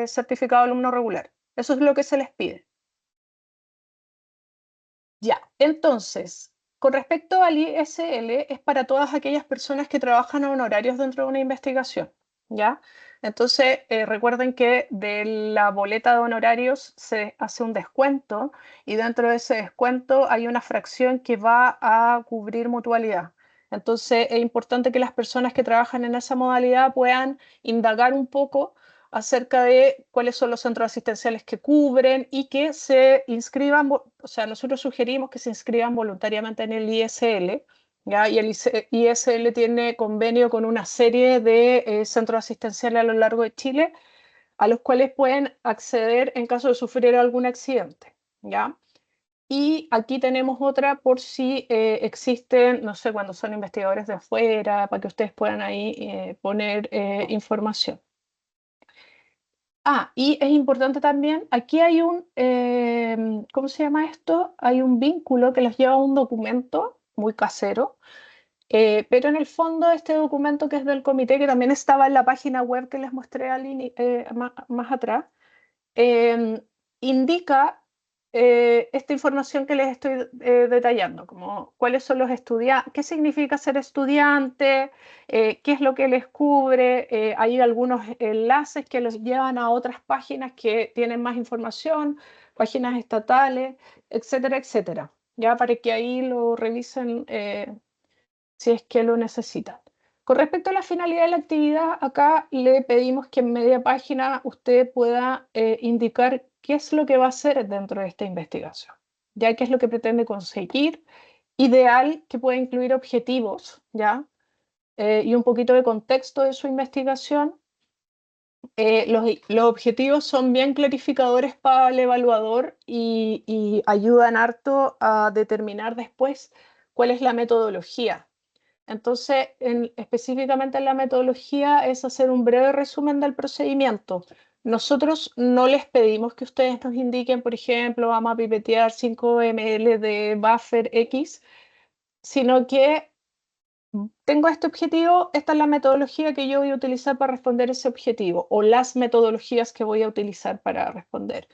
certificado de alumno regular. Eso es lo que se les pide. Ya, entonces, con respecto al ISL, es para todas aquellas personas que trabajan a honorarios dentro de una investigación, ¿ya? Entonces, recuerden que de la boleta de honorarios se hace un descuento y dentro de ese descuento hay una fracción que va a cubrir mutualidad. Entonces, es importante que las personas que trabajan en esa modalidad puedan indagar un poco acerca de cuáles son los centros asistenciales que cubren y que se inscriban, o sea, nosotros sugerimos que se inscriban voluntariamente en el ISL, ¿ya? Y el ISL tiene convenio con una serie de centros asistenciales a lo largo de Chile, a los cuales pueden acceder en caso de sufrir algún accidente, ¿ya? Y aquí tenemos otra por si existen, no sé, cuando son investigadores de afuera, para que ustedes puedan ahí poner información. Y es importante también, aquí hay ¿cómo se llama esto? Hay un vínculo que los lleva a un documento muy casero, pero en el fondo este documento que es del comité, que también estaba en la página web que les mostré más atrás, eh, indica esta información que les estoy detallando, como cuáles son los estudiantes, qué significa ser estudiante, qué es lo que les cubre, hay algunos enlaces que los llevan a otras páginas que tienen más información, páginas estatales, etcétera, etcétera, ya para que ahí lo revisen si es que lo necesitan. Con respecto a la finalidad de la actividad, acá le pedimos que en media página usted pueda indicar qué es lo que va a hacer dentro de esta investigación, ya qué es lo que pretende conseguir, ideal que pueda incluir objetivos, ¿ya? Y un poquito de contexto de su investigación. Los objetivos son bien clarificadores para el evaluador y ayudan harto a determinar después cuál es la metodología. Entonces, específicamente en la metodología es hacer un breve resumen del procedimiento. Nosotros no les pedimos que ustedes nos indiquen, por ejemplo, vamos a pipetear 5 ml de buffer X, sino que tengo este objetivo, esta es la metodología que yo voy a utilizar para responder ese objetivo o las metodologías que voy a utilizar para responder.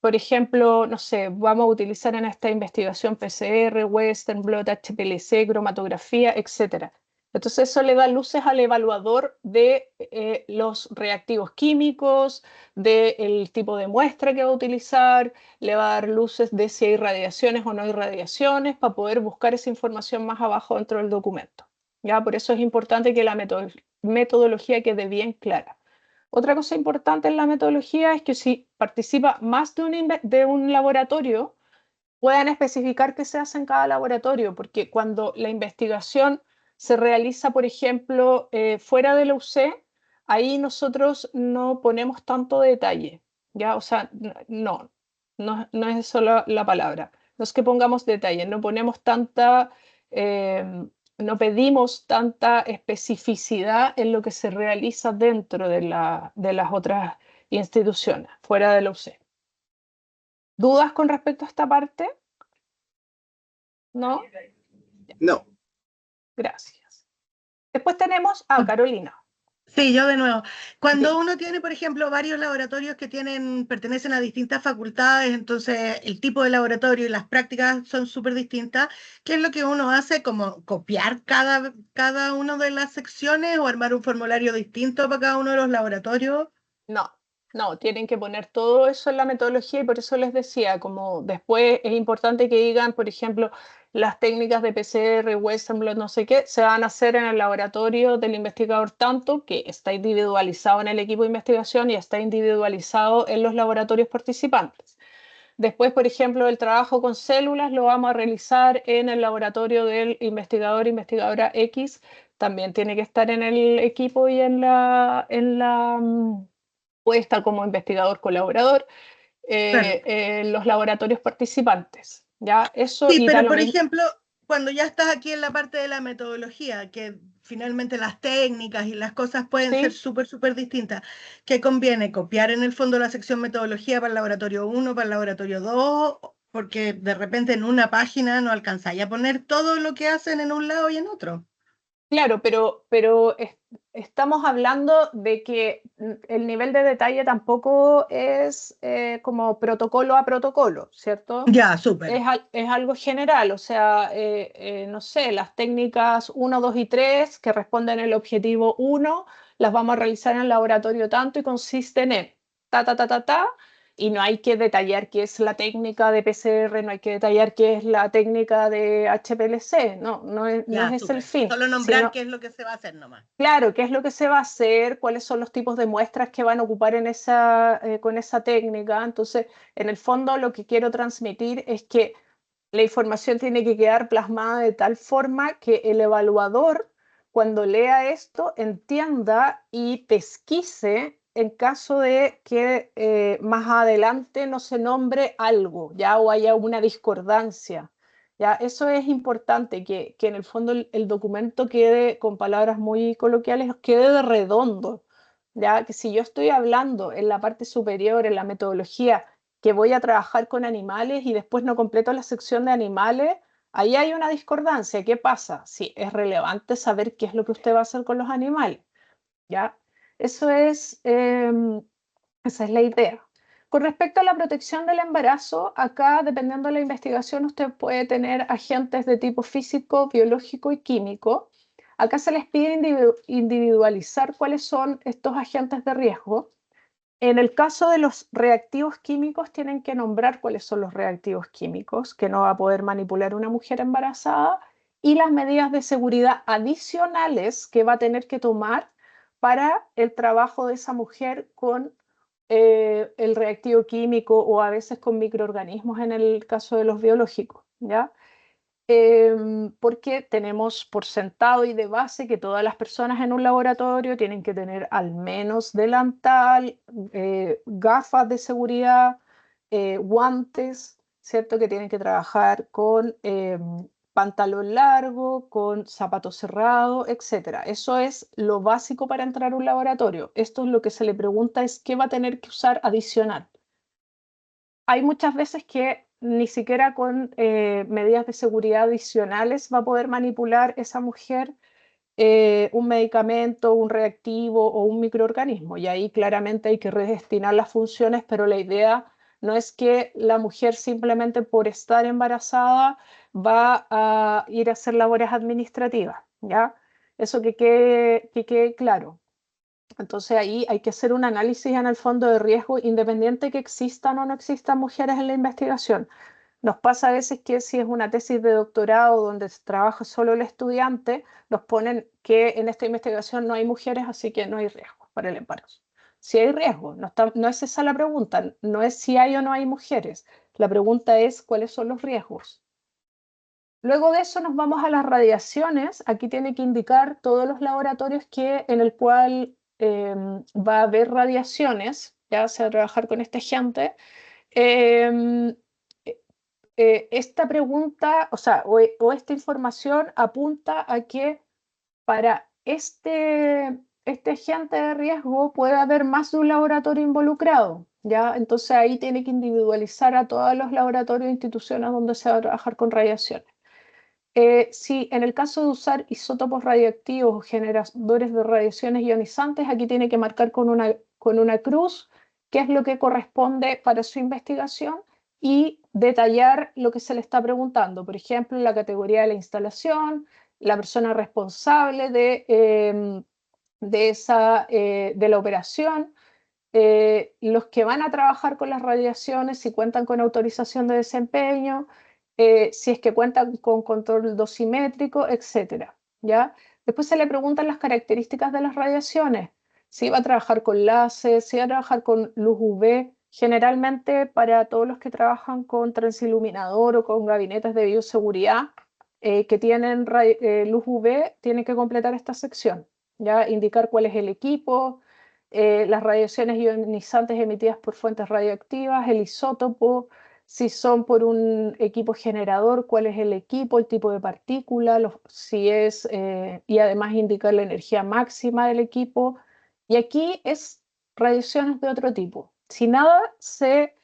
Por ejemplo, no sé, vamos a utilizar en esta investigación PCR, Western blot, HPLC, cromatografía, etc. Entonces eso le da luces al evaluador de los reactivos químicos, del tipo de muestra que va a utilizar, le va a dar luces de si hay radiaciones o no hay radiaciones para poder buscar esa información más abajo dentro del documento. ¿Ya? Por eso es importante que la metodología quede bien clara. Otra cosa importante en la metodología es que si participa más de un laboratorio, puedan especificar qué se hace en cada laboratorio, porque cuando la investigación se realiza, por ejemplo, fuera de la UC, ahí nosotros no ponemos tanto detalle, ¿ya? O sea, no es eso la palabra. No es que pongamos detalle, no ponemos no pedimos tanta especificidad en lo que se realiza dentro de las otras instituciones, fuera de la UC. ¿Dudas con respecto a esta parte? ¿No? No. Gracias. Después tenemos a Carolina. Sí, yo de nuevo. Cuando uno tiene, por ejemplo, varios laboratorios que pertenecen a distintas facultades, entonces el tipo de laboratorio y las prácticas son súper distintas, ¿qué es lo que uno hace? Como copiar cada una de las secciones o armar un formulario distinto para cada uno de los laboratorios. No, no, tienen que poner todo eso en la metodología y por eso les decía, como después es importante que digan, por ejemplo, las técnicas de PCR, Western blot, no sé qué, se van a hacer en el laboratorio del investigador tanto que está individualizado en el equipo de investigación y está individualizado en los laboratorios participantes. Después, por ejemplo, el trabajo con células lo vamos a realizar en el laboratorio del investigador, investigadora X, también tiene que estar en el equipo y puede estar como investigador colaborador Claro. en los laboratorios participantes. ¿Ya? Eso Sí, y da pero lo por mismo. ejemplo, cuando ya estás aquí en la parte de la metodología, que finalmente las técnicas y las cosas pueden ser Sí, súper, súper distintas, ¿qué conviene? ¿Copiar en el fondo la sección metodología para el laboratorio 1, para el laboratorio 2? Porque de repente en una página no alcanzáis a poner todo lo que hacen en un lado y en otro. claro, pero estamos hablando de que el nivel de detalle tampoco es como protocolo a protocolo, ¿cierto? Ya, súper. Es algo general, o sea, no sé, las técnicas 1, 2 y 3 que responden al objetivo 1, las vamos a realizar en el laboratorio tanto y consisten en ta, y no hay que detallar qué es la técnica de PCR, no hay que detallar qué es la técnica de HPLC, no, no es Ya, ese el súper. fin, Solo nombrar sino, qué es lo que se va a hacer nomás. claro, qué es lo que se va a hacer, cuáles son los tipos de muestras que van a ocupar en con esa técnica. Entonces, en el fondo, lo que quiero transmitir es que la información tiene que quedar plasmada de tal forma que el evaluador, cuando lea esto, entienda y pesquise en caso de que más adelante no se nombre algo, ya o haya una discordancia. Ya, eso es importante, que en el fondo el documento quede, con palabras muy coloquiales, quede de redondo. Ya, que si yo estoy hablando en la parte superior, en la metodología, que voy a trabajar con animales y después no completo la sección de animales, ahí hay una discordancia. ¿Qué pasa? Sí, es relevante saber qué es lo que usted va a hacer con los animales, ¿ya? Eso es, esa es la idea. Con respecto a la protección del embarazo, acá, dependiendo de la investigación, usted puede tener agentes de tipo físico, biológico y químico. Acá se les pide individualizar cuáles son estos agentes de riesgo. En el caso de los reactivos químicos, tienen que nombrar cuáles son los reactivos químicos que no va a poder manipular una mujer embarazada y las medidas de seguridad adicionales que va a tener que tomar para el trabajo de esa mujer con el reactivo químico o a veces con microorganismos en el caso de los biológicos, ¿ya? Porque tenemos por sentado y de base que todas las personas en un laboratorio tienen que tener al menos delantal, gafas de seguridad, guantes, ¿cierto? Que tienen que trabajar con pantalón largo, con zapatos cerrados, etcétera. Eso es lo básico para entrar a un laboratorio. Esto es lo que se le pregunta es qué va a tener que usar adicional. Hay muchas veces que ni siquiera con medidas de seguridad adicionales va a poder manipular esa mujer un medicamento, un reactivo o un microorganismo. Y ahí claramente hay que redestinar las funciones, pero la idea no es que la mujer simplemente por estar embarazada va a ir a hacer labores administrativas, ¿ya? Eso que quede claro. Entonces ahí hay que hacer un análisis en el fondo de riesgo, independiente que existan o no existan mujeres en la investigación. Nos pasa a veces que si es una tesis de doctorado donde trabaja solo el estudiante, nos ponen que en esta investigación no hay mujeres, así que no hay riesgo para el embarazo. Si hay riesgo, no es esa la pregunta, no es si hay o no hay mujeres. La pregunta es cuáles son los riesgos. Luego de eso nos vamos a las radiaciones. Aquí tiene que indicar todos los laboratorios en el cual va a haber radiaciones, ya se va a trabajar con esta gente. Em, Esta pregunta, o sea, o esta información apunta a que para este agente de riesgo puede haber más de un laboratorio involucrado, ¿ya? Entonces ahí tiene que individualizar a todos los laboratorios e instituciones donde se va a trabajar con radiaciones. si en el caso de usar isótopos radioactivos o generadores de radiaciones ionizantes, aquí tiene que marcar con una cruz qué es lo que corresponde para su investigación y detallar lo que se le está preguntando. Por ejemplo, la categoría de la instalación, la persona responsable de la operación, los que van a trabajar con las radiaciones, si cuentan con autorización de desempeño, si es que cuentan con control dosimétrico, etc. ¿Ya? Después se le preguntan las características de las radiaciones, si va a trabajar con láser, si va a trabajar con luz UV. Generalmente para todos los que trabajan con transiluminador o con gabinetes de bioseguridad que tienen luz UV, tienen que completar esta sección, ¿ya? Indicar cuál es el equipo, las radiaciones ionizantes emitidas por fuentes radioactivas, el isótopo, si son por un equipo generador, cuál es el equipo, el tipo de partícula, y además indicar la energía máxima del equipo. Y aquí es radiaciones de otro tipo. Si nada se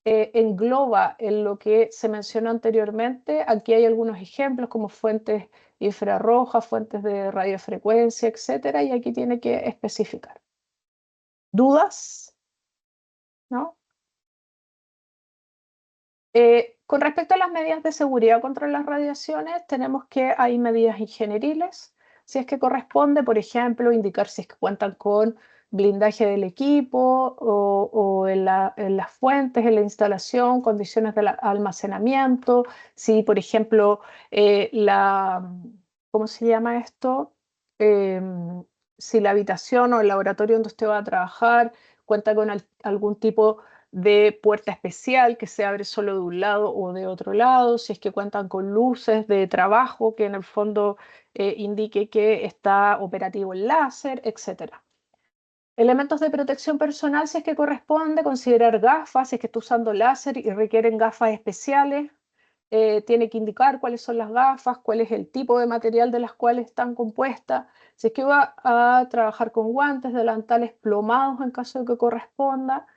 engloba en lo que se mencionó anteriormente, aquí hay algunos ejemplos como fuentes infrarrojas, fuentes de radiofrecuencia, etcétera, y aquí tiene que especificar. ¿Dudas? ¿No? Con respecto a las medidas de seguridad contra las radiaciones, tenemos que hay medidas ingenieriles, si es que corresponde, por ejemplo, indicar si es que cuentan con blindaje del equipo o en las fuentes, en la instalación, condiciones de almacenamiento, si, por ejemplo, ¿cómo se llama esto? Si la habitación o el laboratorio donde usted va a trabajar cuenta con algún tipo de puerta especial que se abre solo de un lado o de otro lado, si es que cuentan con luces de trabajo que en el fondo indique que está operativo el láser, etc. Elementos de protección personal, si es que corresponde, considerar gafas, si es que está usando láser y requieren gafas especiales, tiene que indicar cuáles son las gafas, cuál es el tipo de material de las cuales están compuestas, si es que va a trabajar con guantes, delantales plomados en caso de que corresponda.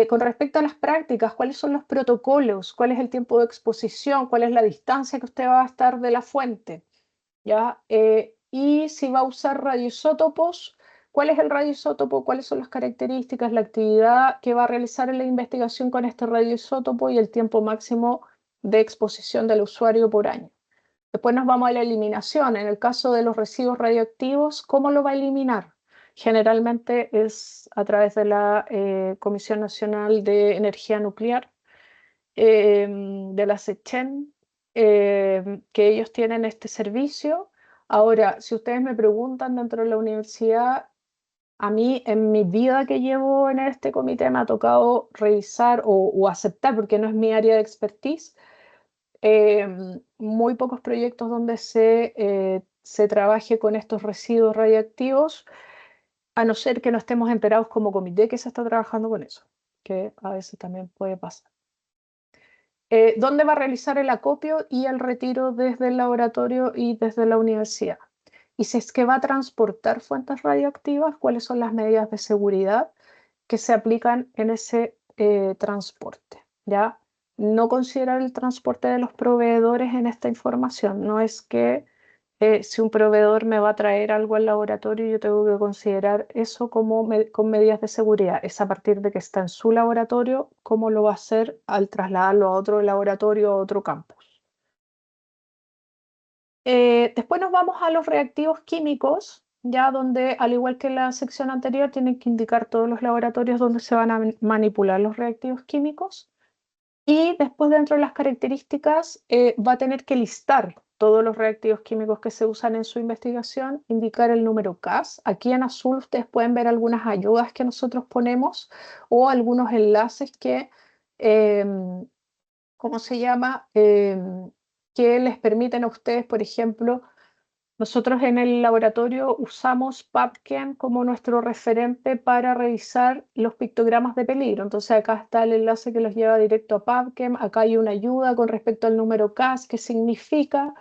Con respecto a las prácticas, ¿cuáles son los protocolos? ¿Cuál es el tiempo de exposición? ¿Cuál es la distancia que usted va a estar de la fuente? ¿Ya? Y si va a usar radioisótopos, ¿cuál es el radioisótopo? ¿Cuáles son las características? La actividad que va a realizar en la investigación con este radioisótopo y el tiempo máximo de exposición del usuario por año. Después nos vamos a la eliminación. En el caso de los residuos radioactivos, ¿cómo lo va a eliminar? Generalmente es a través de la Comisión Nacional de Energía Nuclear, de la CECHEN, que ellos tienen este servicio. Ahora, si ustedes me preguntan dentro de la universidad, a mí en mi vida que llevo en este comité me ha tocado revisar o aceptar, porque no es mi área de expertise, muy pocos proyectos donde se trabaje con estos residuos radioactivos, a no ser que no estemos enterados como comité que se está trabajando con eso, que a veces también puede pasar. ¿Dónde va a realizar el acopio y el retiro desde el laboratorio y desde la universidad? Y si es que va a transportar fuentes radioactivas, ¿cuáles son las medidas de seguridad que se aplican en ese transporte? ¿Ya? No considerar el transporte de los proveedores en esta información. No es que si un proveedor me va a traer algo al laboratorio, yo tengo que considerar eso como con medidas de seguridad. Es a partir de que está en su laboratorio, cómo lo va a hacer al trasladarlo a otro laboratorio o a otro campus. Después nos vamos a los reactivos químicos, ya donde, al igual que en la sección anterior, tienen que indicar todos los laboratorios donde se van a manipular los reactivos químicos. Y después, dentro de las características, va a tener que listar todos los reactivos químicos que se usan en su investigación, indicar el número CAS. Aquí en azul ustedes pueden ver algunas ayudas que nosotros ponemos o algunos enlaces que, ¿cómo se llama? Que les permiten a ustedes, por ejemplo, nosotros en el laboratorio usamos PubChem como nuestro referente para revisar los pictogramas de peligro. Entonces acá está el enlace que los lleva directo a PubChem. Acá hay una ayuda con respecto al número CAS, que significa,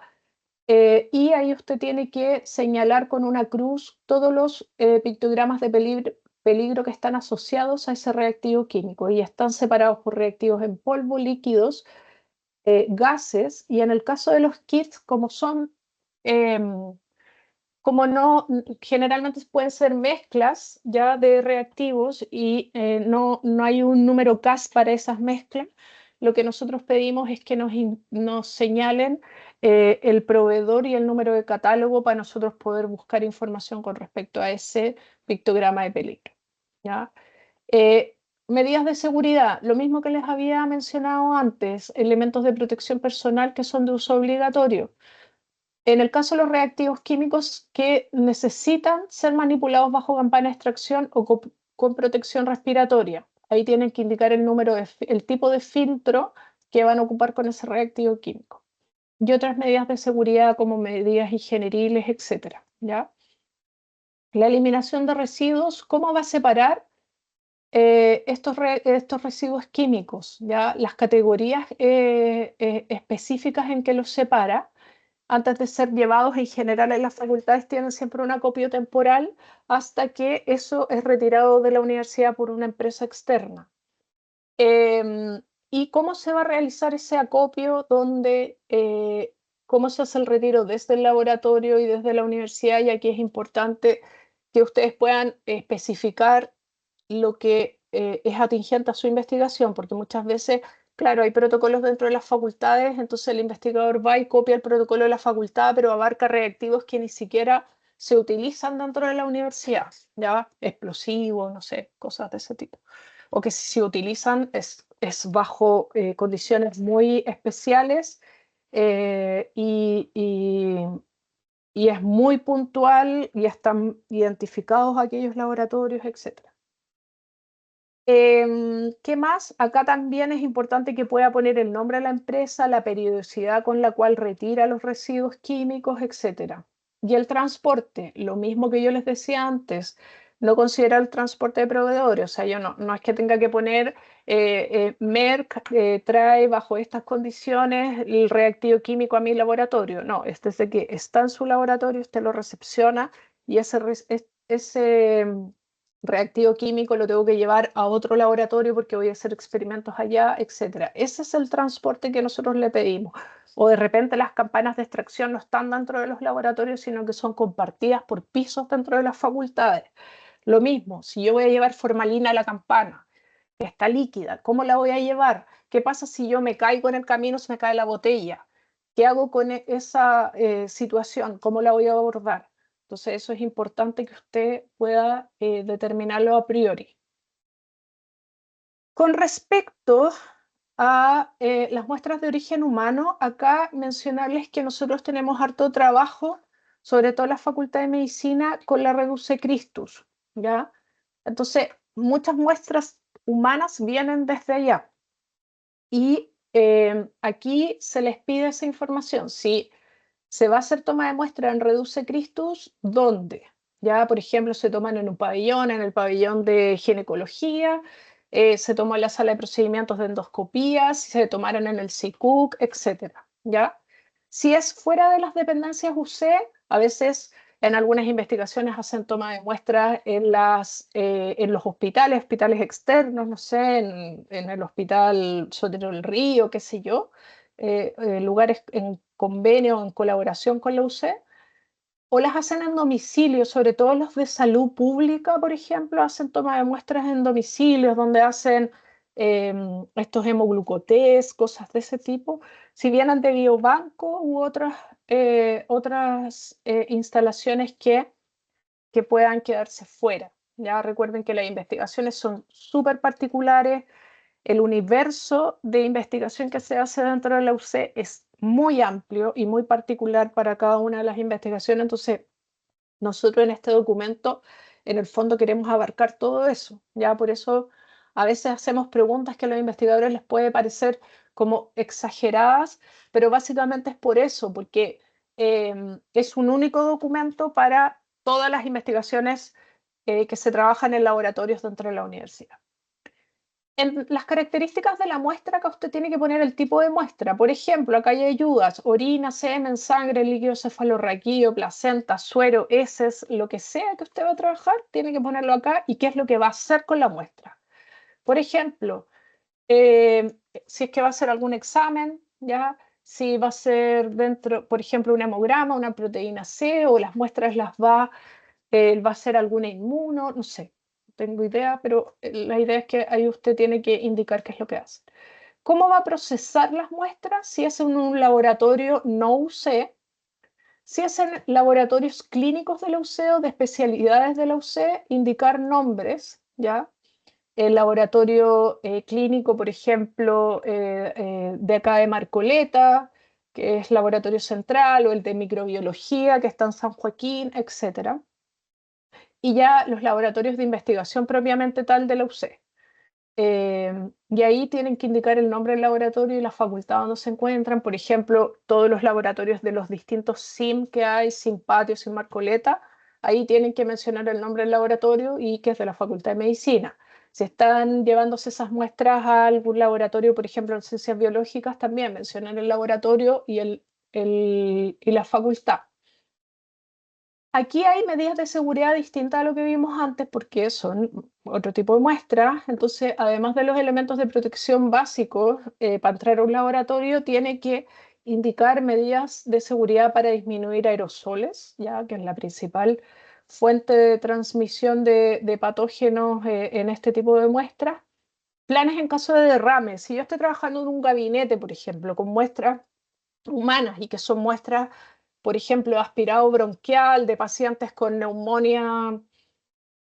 y ahí usted tiene que señalar con una cruz todos los pictogramas de peligro que están asociados a ese reactivo químico y están separados por reactivos en polvo, líquidos, gases, y en el caso de los kits, como son, como no, generalmente pueden ser mezclas ya de reactivos y no hay un número CAS para esas mezclas, lo que nosotros pedimos es que nos señalen el proveedor y el número de catálogo para nosotros poder buscar información con respecto a ese pictograma de peligro, ¿ya? Medidas de seguridad, lo mismo que les había mencionado antes, elementos de protección personal que son de uso obligatorio. En el caso de los reactivos químicos que necesitan ser manipulados bajo campana de extracción o con protección respiratoria, ahí tienen que indicar el tipo de filtro que van a ocupar con ese reactivo químico. Y otras medidas de seguridad como medidas ingenieriles, etc. ¿Ya? La eliminación de residuos, ¿cómo va a separar estos residuos químicos? ¿Ya? Las categorías específicas en que los separa antes de ser llevados, en general en las facultades tienen siempre un acopio temporal hasta que eso es retirado de la universidad por una empresa externa. ¿Y cómo se va a realizar ese acopio? ¿Cómo se hace el retiro desde el laboratorio y desde la universidad? Y aquí es importante que ustedes puedan especificar lo que es atingente a su investigación, porque muchas veces, claro, hay protocolos dentro de las facultades, entonces el investigador va y copia el protocolo de la facultad, pero abarca reactivos que ni siquiera se utilizan dentro de la universidad, ¿ya? Explosivos, no sé, cosas de ese tipo. O que si se utilizan es bajo condiciones muy especiales y es muy puntual y están identificados aquellos laboratorios, etc. ¿Qué más? Acá también es importante que pueda poner el nombre de la empresa, la periodicidad con la cual retira los residuos químicos, etc. Y el transporte, lo mismo que yo les decía antes, no considera el transporte de proveedores, o sea, yo no es que tenga que poner Merck trae bajo estas condiciones el reactivo químico a mi laboratorio, no, es desde que está en su laboratorio, usted lo recepciona y ese reactivo químico lo tengo que llevar a otro laboratorio porque voy a hacer experimentos allá, etc. Ese es el transporte que nosotros le pedimos. O de repente las campanas de extracción no están dentro de los laboratorios, sino que son compartidas por pisos dentro de las facultades. Lo mismo, si yo voy a llevar formalina a la campana, que está líquida, ¿cómo la voy a llevar? ¿Qué pasa si yo me caigo en el camino, se me cae la botella? ¿Qué hago con esa situación? ¿Cómo la voy a abordar? Entonces eso es importante que usted pueda determinarlo a priori. Con respecto a las muestras de origen humano, acá mencionarles que nosotros tenemos harto trabajo, sobre todo en la Facultad de Medicina, con la Reduce Christus, ¿ya? Entonces, muchas muestras humanas vienen desde allá. Y aquí se les pide esa información. Si se va a hacer toma de muestra en Reduce Christus, ¿dónde? Ya, por ejemplo, se toman en un pabellón, en el pabellón de ginecología, se tomó en la sala de procedimientos de endoscopías, se tomaron en el CICUC, etc. ¿Ya? Si es fuera de las dependencias UC, a veces en algunas investigaciones hacen toma de muestras en los hospitales externos, no sé, en el Hospital Sotero del Río, qué sé yo, lugares en convenio o en colaboración con la UC, o las hacen en domicilio, sobre todo los de salud pública, por ejemplo, hacen toma de muestras en domicilios, donde hacen estos hemoglucotés, cosas de ese tipo, si vienen de biobanco u otras instalaciones que puedan quedarse fuera. Ya recuerden que las investigaciones son súper particulares, el universo de investigación que se hace dentro de la UC es muy amplio y muy particular para cada una de las investigaciones, entonces nosotros en este documento en el fondo queremos abarcar todo eso, ya por eso a veces hacemos preguntas que a los investigadores les puede parecer como exageradas, pero básicamente es por eso, porque es un único documento para todas las investigaciones que se trabajan en laboratorios dentro de la universidad. En las características de la muestra, acá usted tiene que poner el tipo de muestra. Por ejemplo, acá hay ayudas: orina, semen, sangre, líquido cefalorraquídeo, placenta, suero, heces, lo que sea que usted va a trabajar, tiene que ponerlo acá y qué es lo que va a hacer con la muestra. Por ejemplo, si es que va a hacer algún examen, ya si va a ser dentro, por ejemplo, un hemograma, una proteína C, o las muestras las va a ser alguna inmuno, no sé, no tengo idea, pero la idea es que ahí usted tiene que indicar qué es lo que hace. ¿Cómo va a procesar las muestras? Si es en un laboratorio no UC, si es en laboratorios clínicos de la UC o de especialidades de la UC, indicar nombres, ¿ya? El laboratorio clínico, por ejemplo, de acá de Marcoleta, que es laboratorio central, o el de microbiología, que está en San Joaquín, etc. Y ya los laboratorios de investigación propiamente tal de la UC. Y ahí tienen que indicar el nombre del laboratorio y la facultad donde se encuentran. Por ejemplo, todos los laboratorios de los distintos SIM que hay, SIM Patio, SIM Marcoleta, ahí tienen que mencionar el nombre del laboratorio y que es de la Facultad de Medicina. Si están llevándose esas muestras a algún laboratorio, por ejemplo, en ciencias biológicas, también mencionar el laboratorio y la facultad. Aquí hay medidas de seguridad distintas a lo que vimos antes porque son otro tipo de muestras. Entonces, además de los elementos de protección básicos, para entrar a un laboratorio tiene que indicar medidas de seguridad para disminuir aerosoles, ya que es la principal fuente de transmisión de patógenos en este tipo de muestras. Planes en caso de derrame. Si yo estoy trabajando en un gabinete, por ejemplo, con muestras humanas y que son muestras, por ejemplo, aspirado bronquial de pacientes con neumonía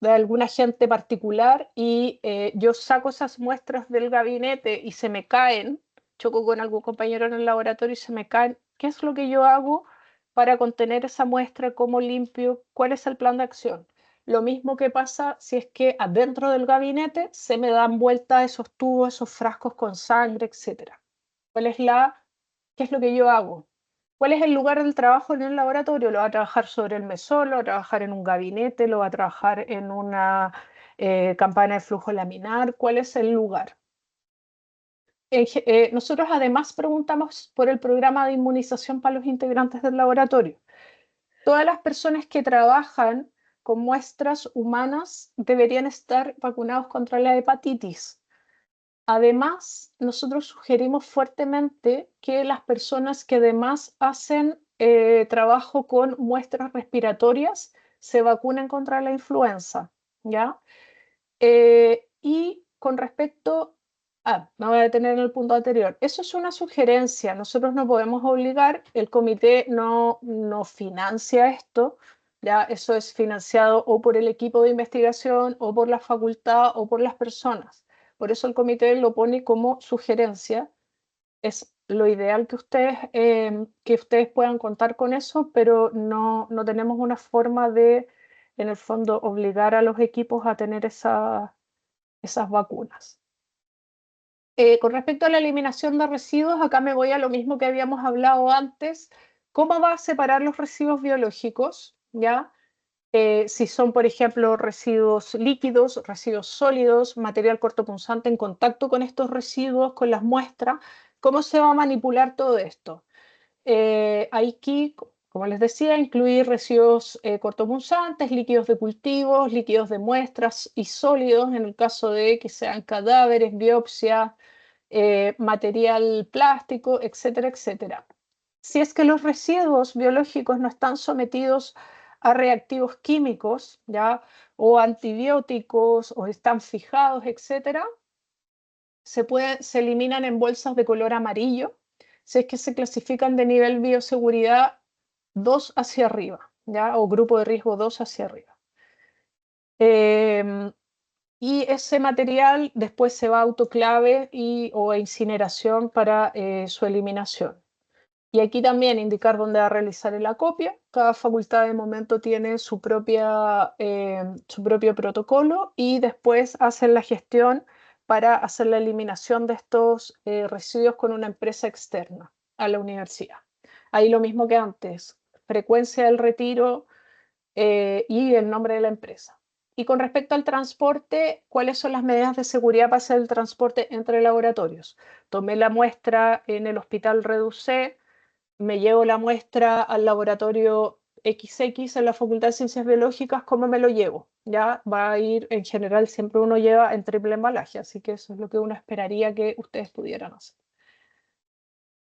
de algún agente particular y yo saco esas muestras del gabinete y se me caen, choco con algún compañero en el laboratorio y se me caen, ¿qué es lo que yo hago para contener esa muestra? ¿Cómo limpio? ¿Cuál es el plan de acción? Lo mismo que pasa si es que adentro del gabinete se me dan vuelta esos tubos, esos frascos con sangre, etc. ¿Qué es lo que yo hago? ¿Cuál es el lugar del trabajo en el laboratorio? ¿Lo va a trabajar sobre el mesón? ¿Lo va a trabajar en un gabinete? ¿Lo va a trabajar en una campana de flujo laminar? ¿Cuál es el lugar? Nosotros además preguntamos por el programa de inmunización para los integrantes del laboratorio. Todas las personas que trabajan con muestras humanas deberían estar vacunados contra la hepatitis. Además, nosotros sugerimos fuertemente que las personas que además hacen trabajo con muestras respiratorias se vacunen contra la influenza, ¿ya? Y con respecto me voy a detener en el punto anterior. Eso es una sugerencia, nosotros no podemos obligar, el comité no financia esto, ¿ya? Eso es financiado o por el equipo de investigación, o por la facultad, o por las personas. Por eso el comité lo pone como sugerencia. Es lo ideal que ustedes puedan contar con eso, pero no tenemos una forma de, en el fondo, obligar a los equipos a tener esas vacunas. Con respecto a la eliminación de residuos, acá me voy a lo mismo que habíamos hablado antes. ¿Cómo va a separar los residuos biológicos? ¿Ya? Si son, por ejemplo, residuos líquidos, residuos sólidos, material cortopunzante en contacto con estos residuos, con las muestras, ¿cómo se va a manipular todo esto? Hay que, como les decía, incluir residuos cortopunzantes, líquidos de cultivos, líquidos de muestras y sólidos en el caso de que sean cadáveres, biopsia, material plástico, etcétera, etcétera. Si es que los residuos biológicos no están sometidos a reactivos químicos, ¿ya? O antibióticos, o están fijados, etcétera, se eliminan en bolsas de color amarillo, si es que se clasifican de nivel bioseguridad 2 hacia arriba, ¿ya? O grupo de riesgo 2 hacia arriba. Y ese material después se va a autoclave o a incineración para su eliminación. Y aquí también indicar dónde va a realizar el acopio. Cada facultad de momento tiene su propio protocolo y después hacen la gestión para hacer la eliminación de estos residuos con una empresa externa a la universidad. Ahí lo mismo que antes, frecuencia del retiro y el nombre de la empresa. Y con respecto al transporte, ¿cuáles son las medidas de seguridad para hacer el transporte entre laboratorios? Tomé la muestra en el hospital Reducé, me llevo la muestra al laboratorio XX en la Facultad de Ciencias Biológicas, ¿cómo me lo llevo? Ya va a ir, en general, siempre uno lleva en triple embalaje, así que eso es lo que uno esperaría que ustedes pudieran hacer.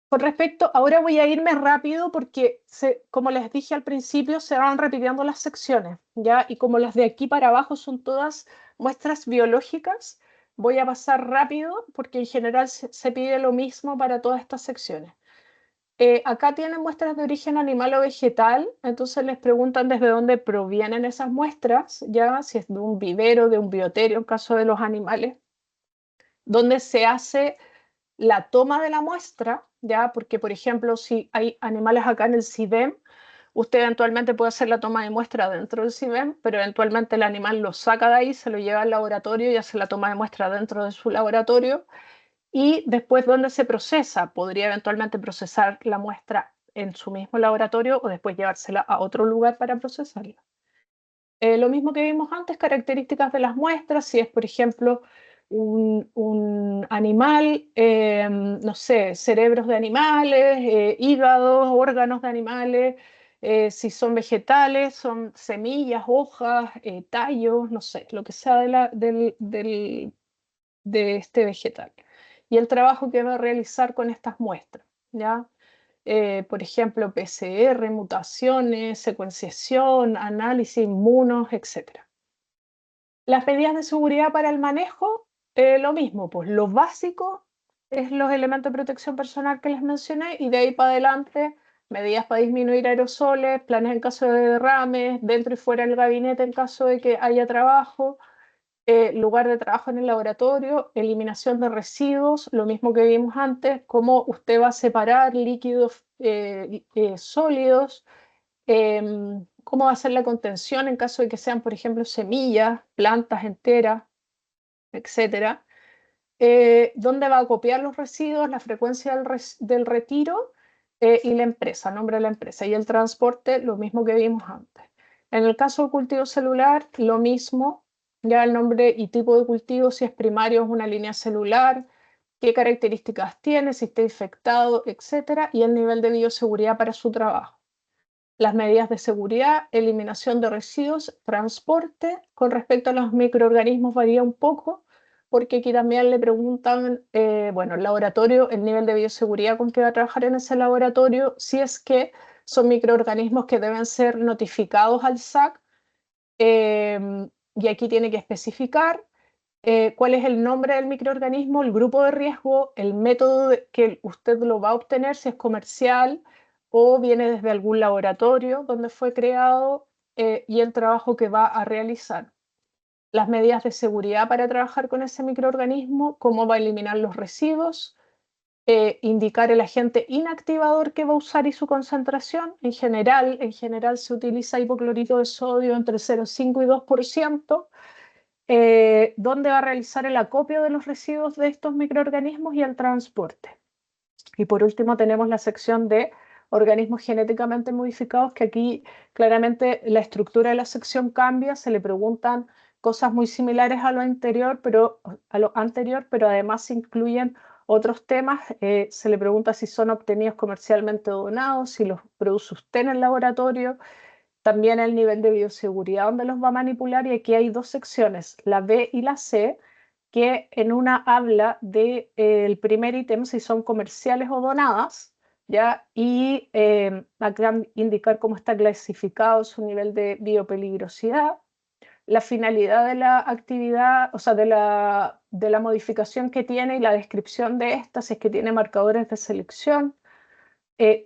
Con respecto, ahora voy a irme rápido porque, como les dije al principio, se van repitiendo las secciones, ¿ya? Y como las de aquí para abajo son todas muestras biológicas, voy a pasar rápido porque en general se pide lo mismo para todas estas secciones. Acá tienen muestras de origen animal o vegetal, entonces les preguntan desde dónde provienen esas muestras, ya si es de un vivero, de un bioterio, en caso de los animales, dónde se hace la toma de la muestra, ya, porque por ejemplo, si hay animales acá en el CIBEM, usted eventualmente puede hacer la toma de muestra dentro del CIBEM, pero eventualmente el animal lo saca de ahí, se lo lleva al laboratorio y hace la toma de muestra dentro de su laboratorio. Y después, ¿dónde se procesa? Podría eventualmente procesar la muestra en su mismo laboratorio o después llevársela a otro lugar para procesarla. Lo mismo que vimos antes, características de las muestras, si es, por ejemplo, un animal, no sé, cerebros de animales, hígados, órganos de animales, si son vegetales, son semillas, hojas, tallos, no sé, lo que sea de este vegetal. Y el trabajo que va a realizar con estas muestras, ¿ya? Por ejemplo, PCR, mutaciones, secuenciación, análisis, inmunos, etc. Las medidas de seguridad para el manejo, lo mismo, pues lo básico es los elementos de protección personal que les mencioné y de ahí para adelante medidas para disminuir aerosoles, planes en caso de derrames, dentro y fuera del gabinete en caso de que haya trabajo, lugar de trabajo en el laboratorio, eliminación de residuos, lo mismo que vimos antes, cómo usted va a separar líquidos sólidos, cómo va a hacer la contención en caso de que sean, por ejemplo, semillas, plantas enteras, etcétera. Dónde va a copiar los residuos, la frecuencia del retiro y la empresa, nombre de la empresa. Y el transporte, lo mismo que vimos antes. En el caso del cultivo celular, lo mismo, ya el nombre y tipo de cultivo, si es primario es una línea celular, qué características tiene, si está infectado, etcétera, y el nivel de bioseguridad para su trabajo. Las medidas de seguridad, eliminación de residuos, transporte. Con respecto a los microorganismos varía un poco, porque aquí también le preguntan, bueno, el laboratorio, el nivel de bioseguridad con que va a trabajar en ese laboratorio, si es que son microorganismos que deben ser notificados al SAC, y aquí tiene que especificar cuál es el nombre del microorganismo, el grupo de riesgo, el método que usted lo va a obtener, si es comercial o viene desde algún laboratorio donde fue creado, y el trabajo que va a realizar. Las medidas de seguridad para trabajar con ese microorganismo, cómo va a eliminar los residuos, indicar el agente inactivador que va a usar y su concentración. En general se utiliza hipoclorito de sodio entre 0,5 y 2%. Dónde va a realizar el acopio de los residuos de estos microorganismos y el transporte. Y por último tenemos la sección de organismos genéticamente modificados, que aquí claramente la estructura de la sección cambia, se le preguntan cosas muy similares a lo anterior, pero además se incluyen otros temas. Se le pregunta si son obtenidos comercialmente o donados, si los produce usted en el laboratorio, también el nivel de bioseguridad donde los va a manipular, y aquí hay dos secciones, la B y la C, que en una habla de, el primer ítem, si son comerciales o donadas, ¿ya? Y acá indicar cómo está clasificado su nivel de biopeligrosidad, la finalidad de la actividad, o sea, de la modificación que tiene y la descripción de esta, si es que tiene marcadores de selección,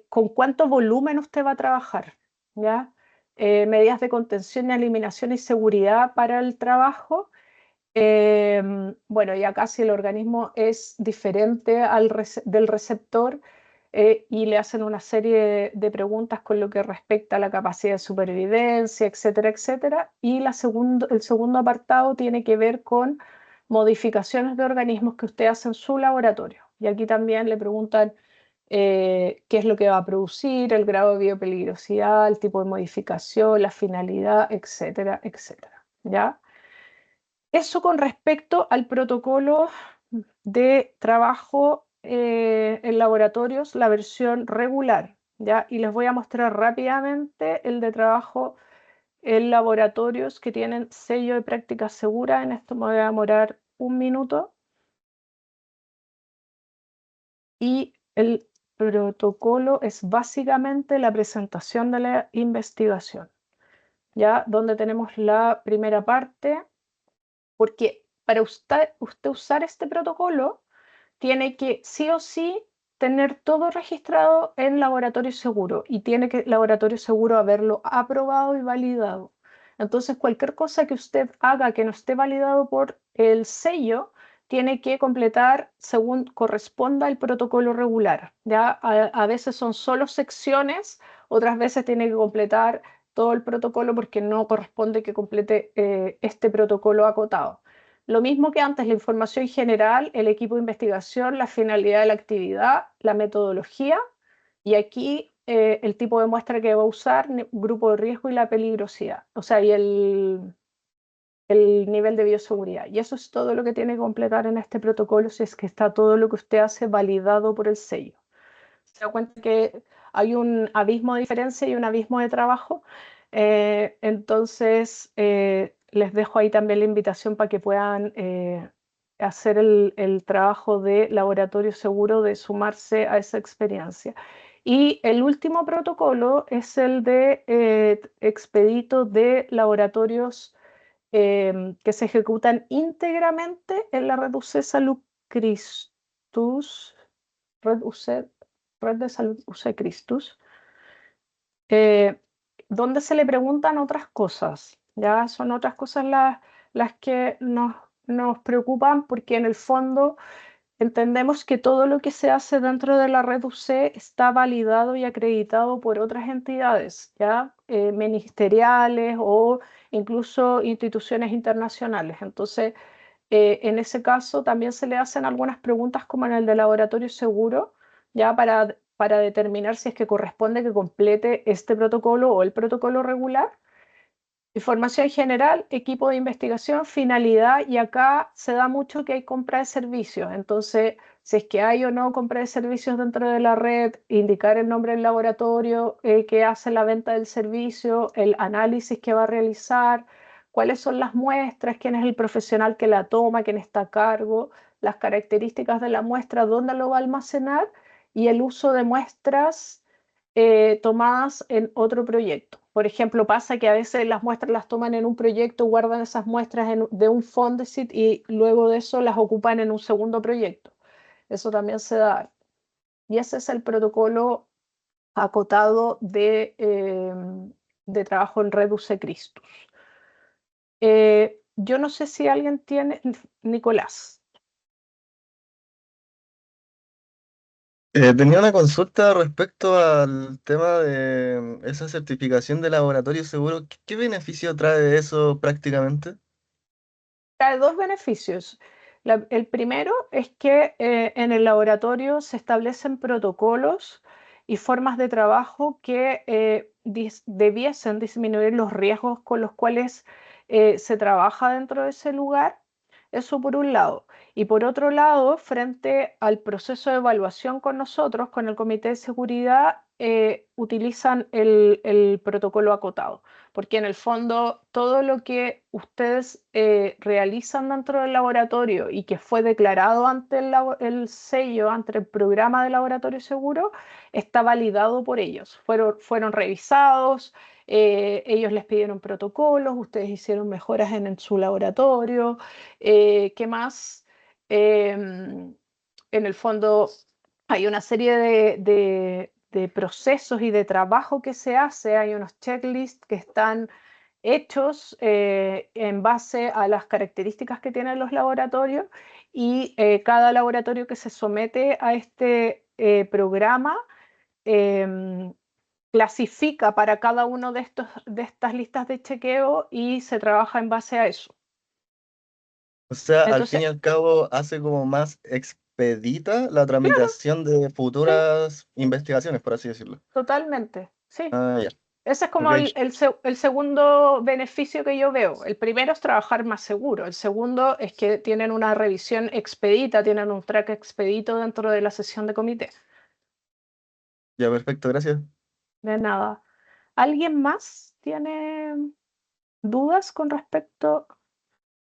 con cuánto volumen usted va a trabajar, ¿ya? Medidas de contención, eliminación y seguridad para el trabajo. Bueno, y acá si el organismo es diferente del receptor, y le hacen una serie de preguntas con lo que respecta a la capacidad de supervivencia, etcétera, etcétera. Y el segundo apartado tiene que ver con modificaciones de organismos que usted hace en su laboratorio. Y aquí también le preguntan qué es lo que va a producir, el grado de biopeligrosidad, el tipo de modificación, la finalidad, etcétera, etcétera. ¿Ya? Eso con respecto al protocolo de trabajo en laboratorios, la versión regular, ¿ya? Y les voy a mostrar rápidamente el de trabajo en laboratorios que tienen sello de práctica segura. En esto me voy a demorar un minuto. Y el protocolo es básicamente la presentación de la investigación, ¿ya? Donde tenemos la primera parte, porque para usted usar este protocolo, tiene que sí o sí tener todo registrado en Laboratorio Seguro y tiene que Laboratorio Seguro haberlo aprobado y validado. Entonces, cualquier cosa que usted haga que no esté validado por el sello, tiene que completar según corresponda el protocolo regular. ¿Ya? A veces son solo secciones, otras veces tiene que completar todo el protocolo porque no corresponde que complete este protocolo acotado. Lo mismo que antes, la información general, el equipo de investigación, la finalidad de la actividad, la metodología y aquí el tipo de muestra que va a usar, grupo de riesgo y la peligrosidad, o sea, y el nivel de bioseguridad. Y eso es todo lo que tiene que completar en este protocolo si es que está todo lo que usted hace validado por el sello. Se da cuenta que hay un abismo de diferencia y un abismo de trabajo. Entonces, les dejo ahí también la invitación para que puedan hacer el trabajo de laboratorio seguro, de sumarse a esa experiencia. Y el último protocolo es el de expedito de laboratorios que se ejecutan íntegramente en la red UC Salud Christus, red de salud UC Christus, donde se le preguntan otras cosas. Ya son otras cosas las que nos preocupan porque en el fondo entendemos que todo lo que se hace dentro de la red UC está validado y acreditado por otras entidades, ¿ya? Ministeriales o incluso instituciones internacionales. Entonces, en ese caso también se le hacen algunas preguntas como en el de laboratorio seguro, ya para determinar si es que corresponde que complete este protocolo o el protocolo regular. Información general, equipo de investigación, finalidad, y acá se da mucho que hay compra de servicios. Entonces, si es que hay o no compra de servicios dentro de la red, indicar el nombre del laboratorio que hace la venta del servicio, el análisis que va a realizar, cuáles son las muestras, quién es el profesional que la toma, quién está a cargo, las características de la muestra, dónde lo va a almacenar y el uso de muestras tomadas en otro proyecto. Por ejemplo, pasa que a veces las muestras las toman en un proyecto, guardan esas muestras de un Fondesit y luego de eso las ocupan en un segundo proyecto. Eso también se da. Y ese es el protocolo acotado de trabajo en Red UC Christus. Yo no sé si alguien tiene, Nicolás. Tenía una consulta respecto al tema de esa certificación de laboratorio seguro. ¿Qué beneficio trae eso prácticamente? Trae dos beneficios. El primero es que en el laboratorio se establecen protocolos y formas de trabajo que debiesen disminuir los riesgos con los cuales se trabaja dentro de ese lugar. Eso por un lado. Y por otro lado, frente al proceso de evaluación con nosotros, con el Comité de Seguridad, utilizan el protocolo acotado porque en el fondo todo lo que ustedes realizan dentro del laboratorio y que fue declarado ante el sello, ante el programa de laboratorio seguro, está validado por ellos. Fueron revisados, ellos les pidieron protocolos, ustedes hicieron mejoras en su laboratorio. ¿Qué más? En el fondo hay una serie de procesos y de trabajo que se hace, hay unos checklists que están hechos en base a las características que tienen los laboratorios y cada laboratorio que se somete a este programa clasifica para cada uno de estas listas de chequeo y se trabaja en base a eso. O sea, al fin Entonces, y al cabo hace como más expedita la claro, tramitación de sí, futuras investigaciones, por así decirlo. totalmente, sí. Ah, ya. Ese es Ok. como el segundo beneficio que yo veo. El primero es trabajar más seguro. El segundo es que tienen una revisión expedita, tienen un track expedito dentro de la sesión de comité. Ya, perfecto, gracias. De nada. ¿Alguien más tiene dudas con respecto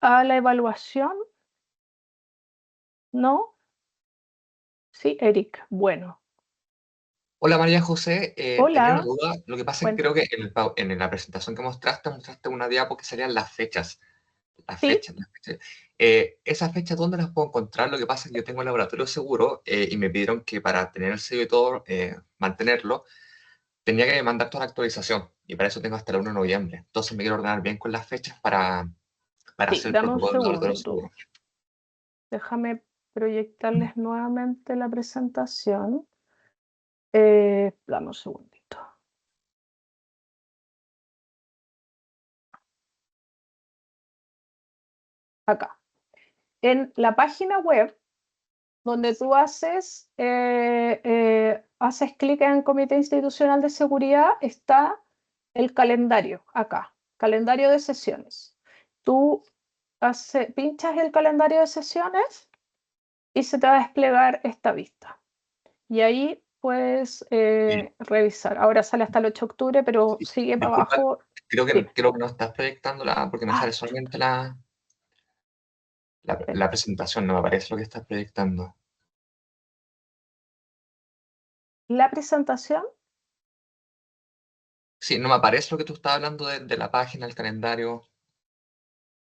a la evaluación? ¿No? Sí, Eric. Bueno. Hola María José, tenía una Hola, duda. Lo que pasa es que cuéntame. creo que en la presentación que mostraste una diapo que salían las fechas. Las Sí, fechas, las fechas. ¿Esas fechas dónde las puedo encontrar? Lo que pasa es que yo tengo el laboratorio seguro y me pidieron que para tener el sello y todo, mantenerlo, tenía que mandar toda la actualización y para eso tengo hasta el 1 de noviembre. Entonces me quiero ordenar bien con las fechas para sí, hacer el dame un protocolo del laboratorio seguro. segundo. Déjame proyectarles nuevamente la presentación. Dame un segundito. Acá. En la página web, donde tú haces clic en Comité Institucional de Seguridad, está el calendario acá, calendario de sesiones. Tú pinchas el calendario de sesiones y se te va a desplegar esta vista. Y ahí puedes revisar. Ahora sale hasta el 8 de octubre, pero sigue para Disculpa, abajo. creo Dime. que no estás proyectando porque me sale solamente la presentación, no me aparece lo que estás proyectando. La presentación, Sí, no me aparece lo que tú estás hablando de la página, el calendario.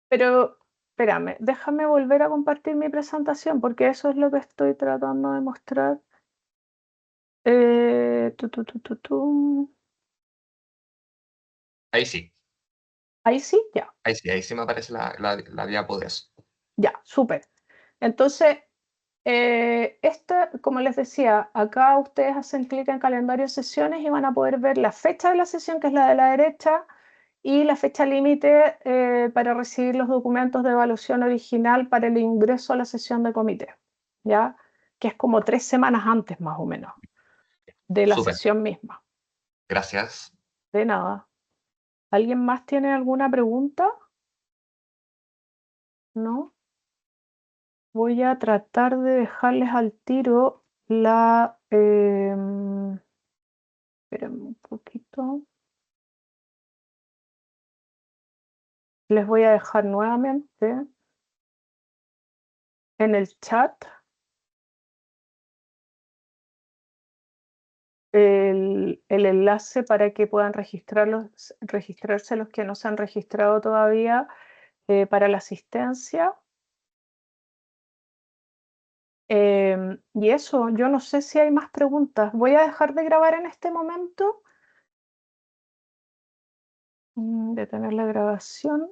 pero espérame, déjame volver a compartir mi presentación porque eso es lo que estoy tratando de mostrar. Ahí sí, Ahí sí, ya, ahí sí me aparece la diapo de eso. ya, súper. Entonces, como les decía, acá ustedes hacen clic en calendario de sesiones y van a poder ver la fecha de la sesión, que es la de la derecha, y la fecha límite para recibir los documentos de evaluación original para el ingreso a la sesión de comité, ¿ya? Que es como 3 semanas antes, más o menos, de la Súper, sesión misma. gracias. De nada. ¿Alguien más tiene alguna pregunta? ¿No? Voy a tratar de dejarles al tiro la... espérenme un poquito. Les voy a dejar nuevamente en el chat el enlace para que puedan registrarse los que no se han registrado todavía para la asistencia. Y eso, yo no sé si hay más preguntas. Voy a dejar de grabar en este momento. Detener la grabación.